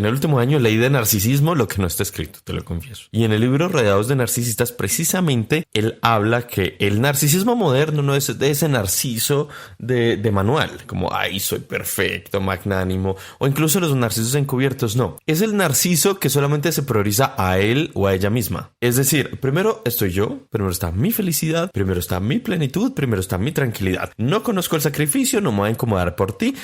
el último año leí de narcisismo lo que no está escrito, te lo confieso. Y en el libro Rodeados de Narcisistas, precisamente, él habla que el narcisismo moderno no es de ese narciso de manual, como, ay, soy perfecto, magnánimo, o incluso los narcisos encubiertos, no. Es el narciso que solamente se prioriza a él o a ella misma. Es decir, primero estoy yo, primero está mi felicidad, primero está mi plenitud, primero está mi tranquilidad. No conozco el sacrificio, no me voy a incomodar por ti.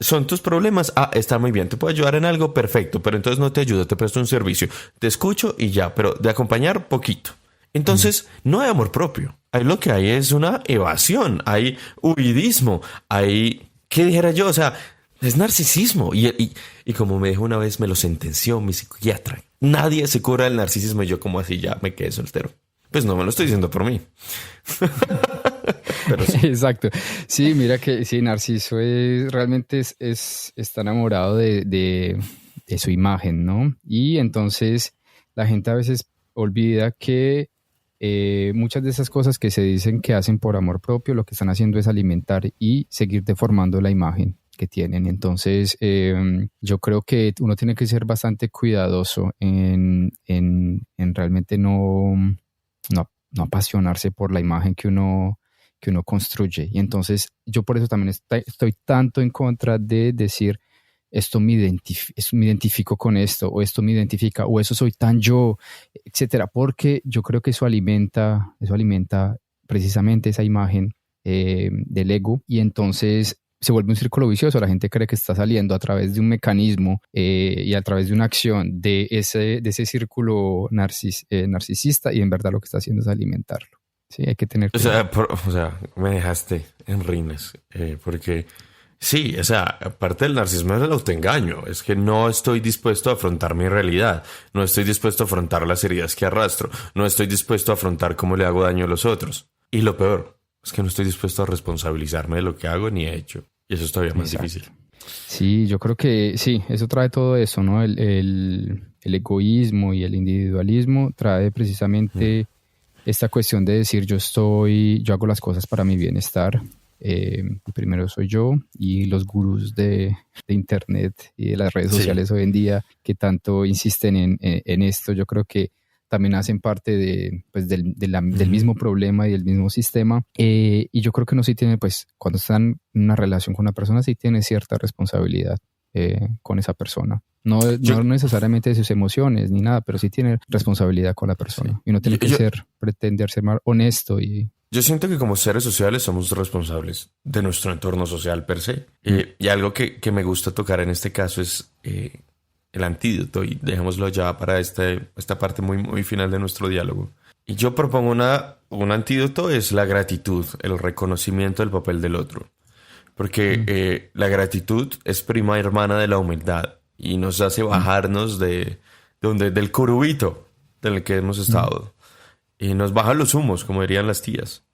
Son tus problemas. Está muy bien, te puedo ayudar en algo, perfecto, pero entonces no te ayudo, te presto un servicio. Te escucho y ya, pero de acompañar poquito. Entonces, no hay amor propio. Ahí lo que hay es una evasión, hay huidismo, hay... ¿Qué dijera yo? O sea, es narcisismo. Y como me dijo una vez, me lo sentenció mi psiquiatra. Nadie se cura del narcisismo y yo como así ya me quedé soltero. Pues no me lo estoy diciendo por mí. Pero sí. Exacto. Sí, mira que sí, Narciso realmente está enamorado de su imagen, ¿no? Y entonces la gente a veces olvida que muchas de esas cosas que se dicen que hacen por amor propio, lo que están haciendo es alimentar y seguir deformando la imagen que tienen. Entonces, yo creo que uno tiene que ser bastante cuidadoso en realmente no apasionarse por la imagen que uno construye. Y entonces, yo por eso también estoy tanto en contra de decir esto me identifico con esto, o esto me identifica, o eso soy tan yo, etcétera, porque yo creo que eso alimenta precisamente esa imagen del ego, y entonces se vuelve un círculo vicioso. La gente cree que está saliendo a través de un mecanismo y a través de una acción de ese círculo narcisista, y en verdad lo que está haciendo es alimentarlo. Sí, hay que tener cuidado. O sea, me dejaste en rines, porque sí, o sea, parte del narcisismo es el autoengaño, es que no estoy dispuesto a afrontar mi realidad, no estoy dispuesto a afrontar las heridas que arrastro, no estoy dispuesto a afrontar cómo le hago daño a los otros. Y lo peor es que no estoy dispuesto a responsabilizarme de lo que hago ni he hecho. Y eso es todavía más difícil. Sí, yo creo que sí, eso trae todo eso, ¿no? El egoísmo y el individualismo trae precisamente esta cuestión de decir yo hago las cosas para mi bienestar. Primero soy yo, y los gurús de internet y de las redes sociales hoy en día que tanto insisten en esto, yo creo que también hacen parte del mismo problema y del mismo sistema, y yo creo que uno sí tiene, pues cuando están en una relación con una persona, sí tiene cierta responsabilidad con esa persona. No necesariamente de sus emociones ni nada, pero sí tiene responsabilidad con la persona. Sí. Y uno tiene que pretender ser más honesto. Yo siento que como seres sociales somos responsables de nuestro entorno social per se. Y algo que me gusta tocar en este caso es el antídoto, y dejémoslo ya para esta parte muy, muy final de nuestro diálogo. Y yo propongo un antídoto, es la gratitud, el reconocimiento del papel del otro. Porque la gratitud es prima hermana de la humildad y nos hace bajarnos del curubito del que hemos estado. Y nos baja los humos, como dirían las tías.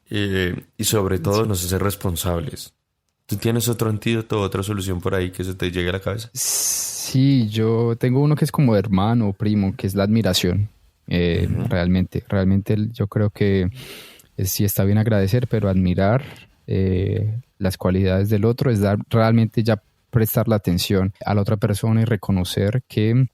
Y sobre todo nos hace responsables. ¿Tú tienes otro antídoto, otra solución por ahí que se te llegue a la cabeza? Sí, yo tengo uno que es como hermano o primo, que es la admiración. Realmente yo creo que sí está bien agradecer, pero admirar las cualidades del otro es realmente ya prestar la atención a la otra persona y reconocer que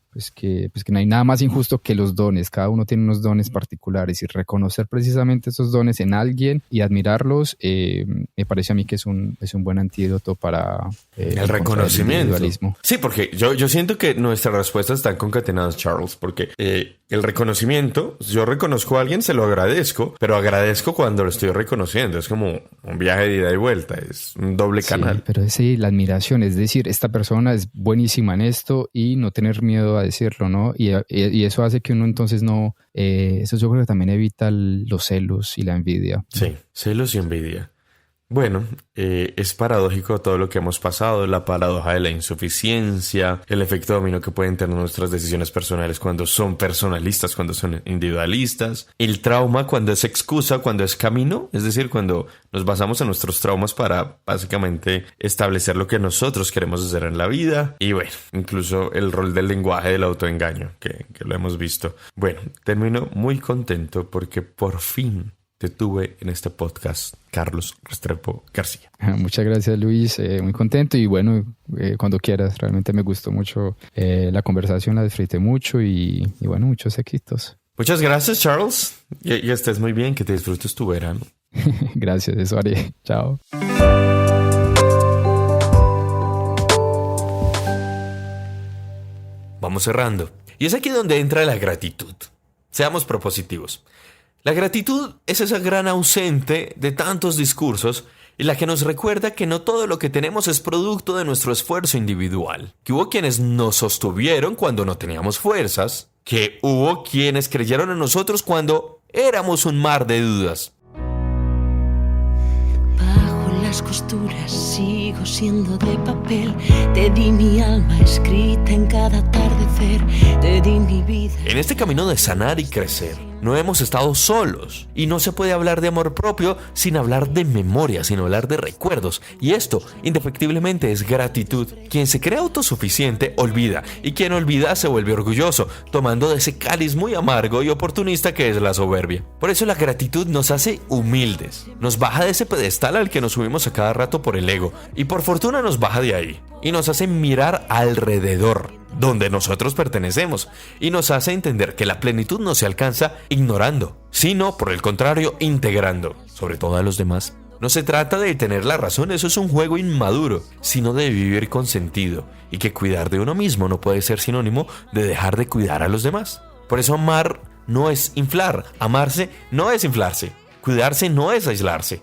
no hay nada más injusto que los dones. Cada uno tiene unos dones particulares, y reconocer precisamente esos dones en alguien y admirarlos, me parece a mí que es un buen antídoto para el reconocimiento. El sí, porque yo siento que nuestras respuestas están concatenadas, Charles, porque el reconocimiento, yo reconozco a alguien, se lo agradezco, pero agradezco cuando lo estoy reconociendo. Es como un viaje de ida y vuelta, es un doble canal. Pero la admiración, es decir, esta persona es buenísima en esto, y no tener miedo a decirlo, ¿no? Y eso hace que uno entonces no... eso yo creo que también evita los celos y la envidia. Sí, celos y envidia. Bueno, es paradójico todo lo que hemos pasado, la paradoja de la insuficiencia, el efecto dominó que pueden tener nuestras decisiones personales cuando son personalistas, cuando son individualistas, el trauma cuando es excusa, cuando es camino, es decir, cuando nos basamos en nuestros traumas para básicamente establecer lo que nosotros queremos hacer en la vida, y bueno, incluso el rol del lenguaje del autoengaño, que lo hemos visto. Bueno, termino muy contento porque por fin te tuve en este podcast, Carlos Restrepo García. Muchas gracias, Luis. Muy contento, y bueno, cuando quieras. Realmente me gustó mucho la conversación, la disfruté mucho, y bueno, muchos éxitos. Muchas gracias, Charles. Y estés muy bien, que te disfrutes tu verano. Gracias, eso haré. Chao. Vamos cerrando. Y es aquí donde entra la gratitud. Seamos propositivos. La gratitud es esa gran ausente de tantos discursos, y la que nos recuerda que no todo lo que tenemos es producto de nuestro esfuerzo individual, que hubo quienes nos sostuvieron cuando no teníamos fuerzas, que hubo quienes creyeron en nosotros cuando éramos un mar de dudas. Bajo las costuras sigo siendo de papel, te di mi alma escrita en cada atardecer, te di mi vida. En este camino de sanar y crecer, no hemos estado solos, y no se puede hablar de amor propio sin hablar de memoria, sin hablar de recuerdos, y esto indefectiblemente es gratitud. Quien se cree autosuficiente olvida, y quien olvida se vuelve orgulloso, tomando de ese cáliz muy amargo y oportunista que es la soberbia. Por eso la gratitud nos hace humildes, nos baja de ese pedestal al que nos subimos a cada rato por el ego, y por fortuna nos baja de ahí, y nos hace mirar alrededor, donde nosotros pertenecemos, y nos hace entender que la plenitud no se alcanza ignorando, sino por el contrario integrando, sobre todo a los demás. No se trata de tener la razón, eso es un juego inmaduro, sino de vivir con sentido, y que cuidar de uno mismo no puede ser sinónimo de dejar de cuidar a los demás. Por eso amar no es inflar, amarse no es inflarse, cuidarse no es aislarse.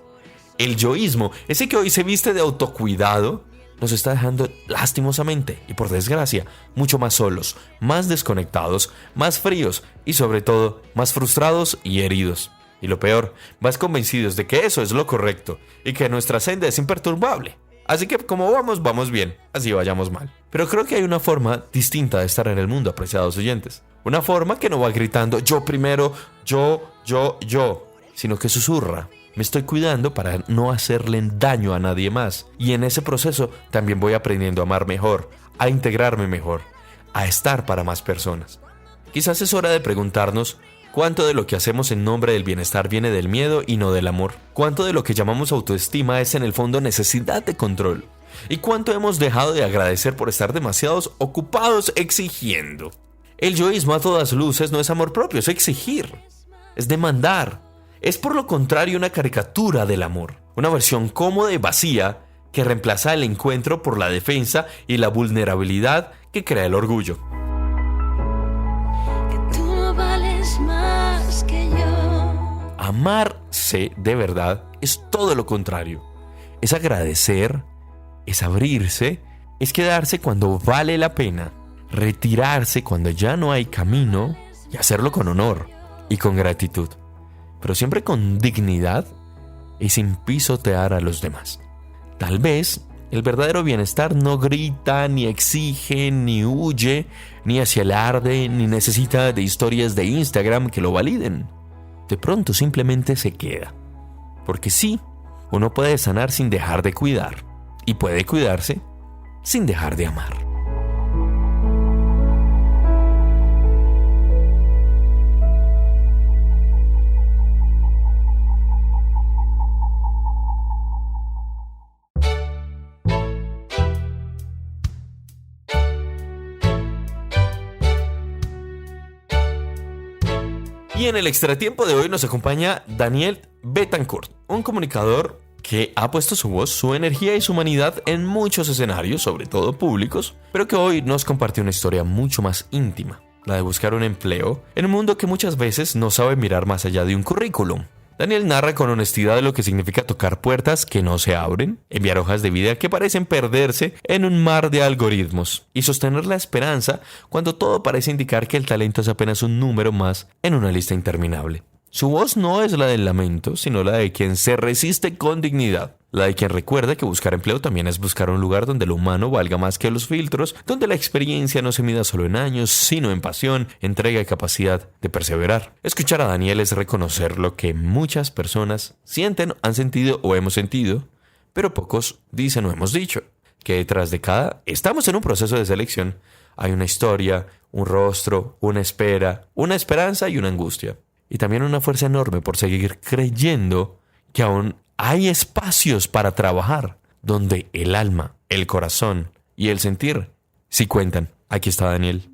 El yoísmo, ese que hoy se viste de autocuidado, nos está dejando lastimosamente y por desgracia mucho más solos, más desconectados, más fríos y sobre todo más frustrados y heridos. Y lo peor, más convencidos de que eso es lo correcto y que nuestra senda es imperturbable. Así que como vamos bien, así vayamos mal. Pero creo que hay una forma distinta de estar en el mundo, apreciados oyentes. Una forma que no va gritando yo primero, yo, sino que susurra. Me estoy cuidando para no hacerle daño a nadie más. Y en ese proceso también voy aprendiendo a amar mejor, a integrarme mejor, a estar para más personas. Quizás es hora de preguntarnos cuánto de lo que hacemos en nombre del bienestar viene del miedo y no del amor. Cuánto de lo que llamamos autoestima es en el fondo necesidad de control. Y cuánto hemos dejado de agradecer por estar demasiados ocupados exigiendo. El yoísmo a todas luces no es amor propio, es exigir, es demandar. Es por lo contrario una caricatura del amor, una versión cómoda y vacía que reemplaza el encuentro por la defensa y la vulnerabilidad que crea el orgullo. Que tú no vales más que yo. Amarse de verdad es todo lo contrario. Es agradecer, es abrirse, es quedarse cuando vale la pena, retirarse cuando ya no hay camino y hacerlo con honor y con gratitud. Pero siempre con dignidad y sin pisotear a los demás. Tal vez el verdadero bienestar no grita, ni exige, ni huye, ni hacia el alarde, ni necesita de historias de Instagram que lo validen. De pronto simplemente se queda. Porque sí, uno puede sanar sin dejar de cuidar, y puede cuidarse sin dejar de amar. Y en el extratiempo de hoy nos acompaña Daniel Betancourt, un comunicador que ha puesto su voz, su energía y su humanidad en muchos escenarios, sobre todo públicos, pero que hoy nos comparte una historia mucho más íntima, la de buscar un empleo en un mundo que muchas veces no sabe mirar más allá de un currículum. Daniel narra con honestidad lo que significa tocar puertas que no se abren, enviar hojas de vida que parecen perderse en un mar de algoritmos y sostener la esperanza cuando todo parece indicar que el talento es apenas un número más en una lista interminable. Su voz no es la del lamento, sino la de quien se resiste con dignidad. La de quien recuerda que buscar empleo también es buscar un lugar donde lo humano valga más que los filtros, donde la experiencia no se mida solo en años, sino en pasión, entrega y capacidad de perseverar. Escuchar a Daniel es reconocer lo que muchas personas sienten, han sentido o hemos sentido, pero pocos dicen o hemos dicho, que detrás de cada estamos en un proceso de selección. Hay una historia, un rostro, una espera, una esperanza y una angustia. Y también una fuerza enorme por seguir creyendo que aún hay espacios para trabajar donde el alma, el corazón y el sentir sí cuentan. Aquí está Daniel.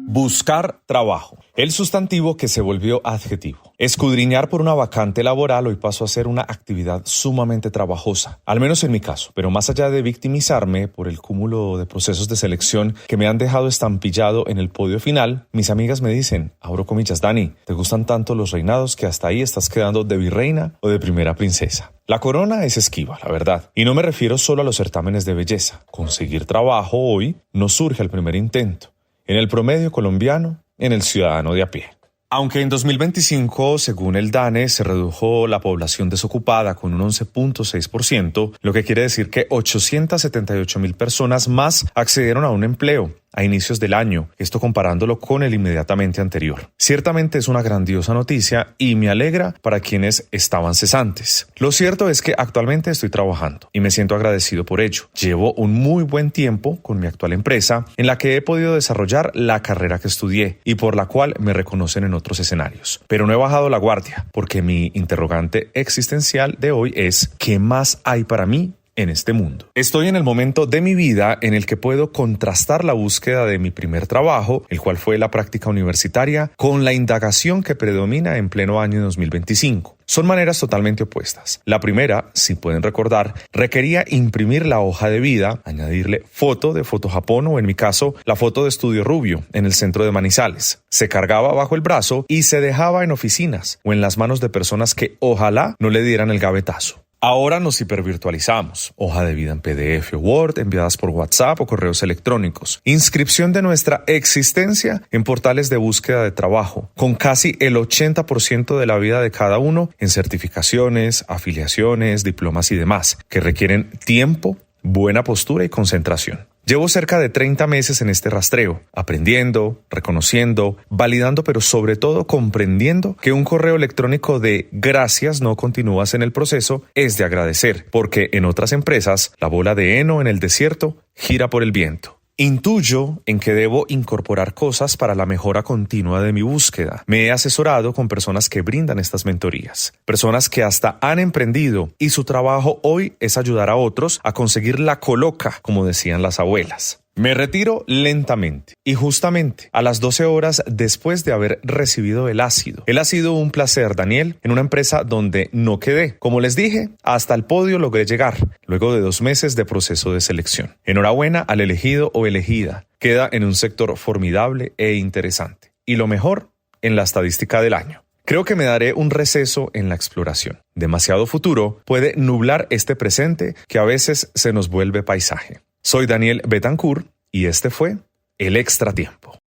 Buscar trabajo. El sustantivo que se volvió adjetivo. Escudriñar por una vacante laboral hoy pasó a ser una actividad sumamente trabajosa, al menos en mi caso, pero más allá de victimizarme por el cúmulo de procesos de selección que me han dejado estampillado en el podio final, mis amigas me dicen, abro comillas, Dani, te gustan tanto los reinados que hasta ahí estás quedando de virreina o de primera princesa. La corona es esquiva, la verdad, y no me refiero solo a los certámenes de belleza. Conseguir trabajo hoy no surge al primer intento. En el promedio colombiano, en el ciudadano de a pie. Aunque en 2025, según el DANE, se redujo la población desocupada con un 11.6%, lo que quiere decir que 878,000 personas más accedieron a un empleo a inicios del año, esto comparándolo con el inmediatamente anterior. Ciertamente es una grandiosa noticia y me alegra para quienes estaban cesantes. Lo cierto es que actualmente estoy trabajando y me siento agradecido por ello. Llevo un muy buen tiempo con mi actual empresa en la que he podido desarrollar la carrera que estudié y por la cual me reconocen en otros escenarios. Pero no he bajado la guardia porque mi interrogante existencial de hoy es ¿qué más hay para mí en este mundo. Estoy en el momento de mi vida en el que puedo contrastar la búsqueda de mi primer trabajo, el cual fue la práctica universitaria, con la indagación que predomina en pleno año 2025. Son maneras totalmente opuestas. La primera, si pueden recordar, requería imprimir la hoja de vida, añadirle foto de Foto Japón o en mi caso, la foto de Estudio Rubio en el centro de Manizales. Se cargaba bajo el brazo y se dejaba en oficinas o en las manos de personas que ojalá no le dieran el gavetazo. Ahora nos hipervirtualizamos. Hoja de vida en PDF o Word, enviadas por WhatsApp o correos electrónicos. Inscripción de nuestra existencia en portales de búsqueda de trabajo, con casi el 80% de la vida de cada uno en certificaciones, afiliaciones, diplomas y demás, que requieren tiempo, buena postura y concentración. Llevo cerca de 30 meses en este rastreo, aprendiendo, reconociendo, validando, pero sobre todo comprendiendo que un correo electrónico de gracias no continúas en el proceso es de agradecer, porque en otras empresas la bola de heno en el desierto gira por el viento. Intuyo en que debo incorporar cosas para la mejora continua de mi búsqueda. Me he asesorado con personas que brindan estas mentorías, personas que hasta han emprendido y su trabajo hoy es ayudar a otros a conseguir la coloca, como decían las abuelas. Me retiro lentamente y justamente a las 12 horas después de haber recibido el ácido. Él ha sido un placer, Daniel, en una empresa donde no quedé. Como les dije, hasta el podio logré llegar, luego de 2 meses de proceso de selección. Enhorabuena al elegido o elegida. Queda en un sector formidable e interesante. Y lo mejor, en la estadística del año. Creo que me daré un receso en la exploración. Demasiado futuro puede nublar este presente que a veces se nos vuelve paisaje. Soy Daniel Betancourt y este fue El Extratiempo.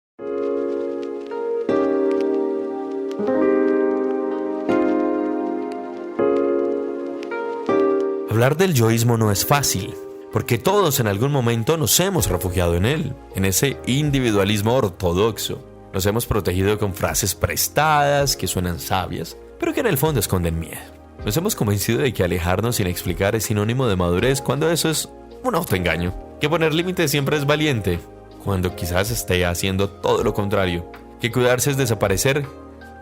Hablar del yoísmo no es fácil, porque todos en algún momento nos hemos refugiado en él, en ese individualismo ortodoxo. Nos hemos protegido con frases prestadas que suenan sabias, pero que en el fondo esconden miedo. Nos hemos convencido de que alejarnos sin explicar es sinónimo de madurez cuando eso es un autoengaño. Que poner límites siempre es valiente, cuando quizás esté haciendo todo lo contrario. Que cuidarse es desaparecer,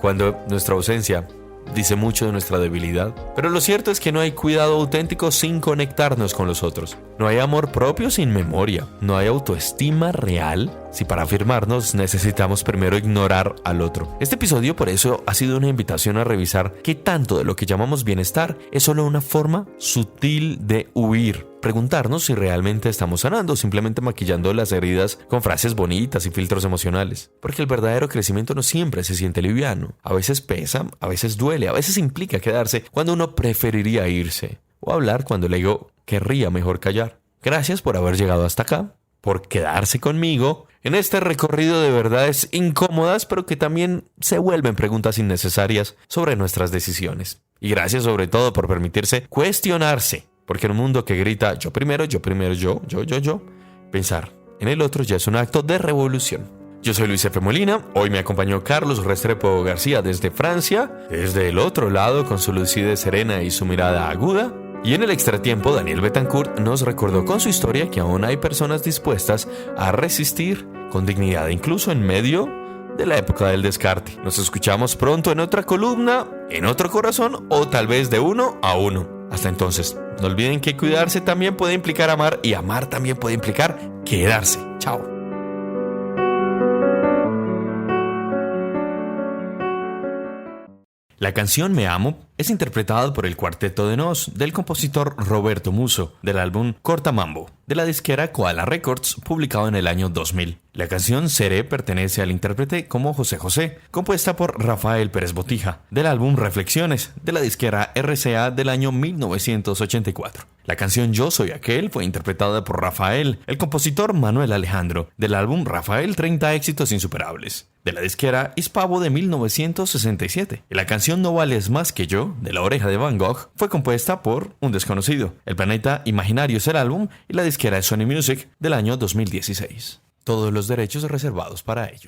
cuando nuestra ausencia dice mucho de nuestra debilidad. Pero lo cierto es que no hay cuidado auténtico sin conectarnos con los otros. No hay amor propio sin memoria. No hay autoestima real si para afirmarnos necesitamos primero ignorar al otro. Este episodio por eso ha sido una invitación a revisar qué tanto de lo que llamamos bienestar es solo una forma sutil de huir. Preguntarnos si realmente estamos sanando, simplemente maquillando las heridas con frases bonitas y filtros emocionales. Porque el verdadero crecimiento no siempre se siente liviano. A veces pesa, a veces duele, a veces implica quedarse cuando uno preferiría irse. O hablar cuando el ego querría mejor callar. Gracias por haber llegado hasta acá, por quedarse conmigo en este recorrido de verdades incómodas, pero que también se vuelven preguntas innecesarias sobre nuestras decisiones. Y gracias sobre todo por permitirse cuestionarse. Porque en un mundo que grita yo primero, yo, pensar en el otro ya es un acto de revolución. Yo soy Luis F. Molina, hoy me acompañó Carlos Restrepo García desde Francia, desde el otro lado con su lucidez serena y su mirada aguda. Y en el extratiempo, Daniel Betancourt nos recordó con su historia que aún hay personas dispuestas a resistir con dignidad, incluso en medio de la época del descarte. Nos escuchamos pronto en otra columna, en otro corazón o tal vez de uno a uno. Hasta entonces, no olviden que cuidarse también puede implicar amar y amar también puede implicar quedarse. Chao. La canción Me Amo es interpretada por el Cuarteto de Nos del compositor Roberto Musso del álbum Corta Mambo de la disquera Koala Records, publicado en el año 2000. La canción Seré pertenece al intérprete como José José, compuesta por Rafael Pérez Botija del álbum Reflexiones de la disquera RCA del año 1984. La canción Yo Soy Aquel fue interpretada por Rafael, el compositor Manuel Alejandro del álbum Rafael 30 éxitos insuperables de la disquera Hispavo de 1967. Y la canción No Vales Más Que Yo, de La Oreja de Van Gogh, fue compuesta por un desconocido. El Planeta Imaginario es el álbum y la disquera Sony Music del año 2016. Todos los derechos reservados para ellos.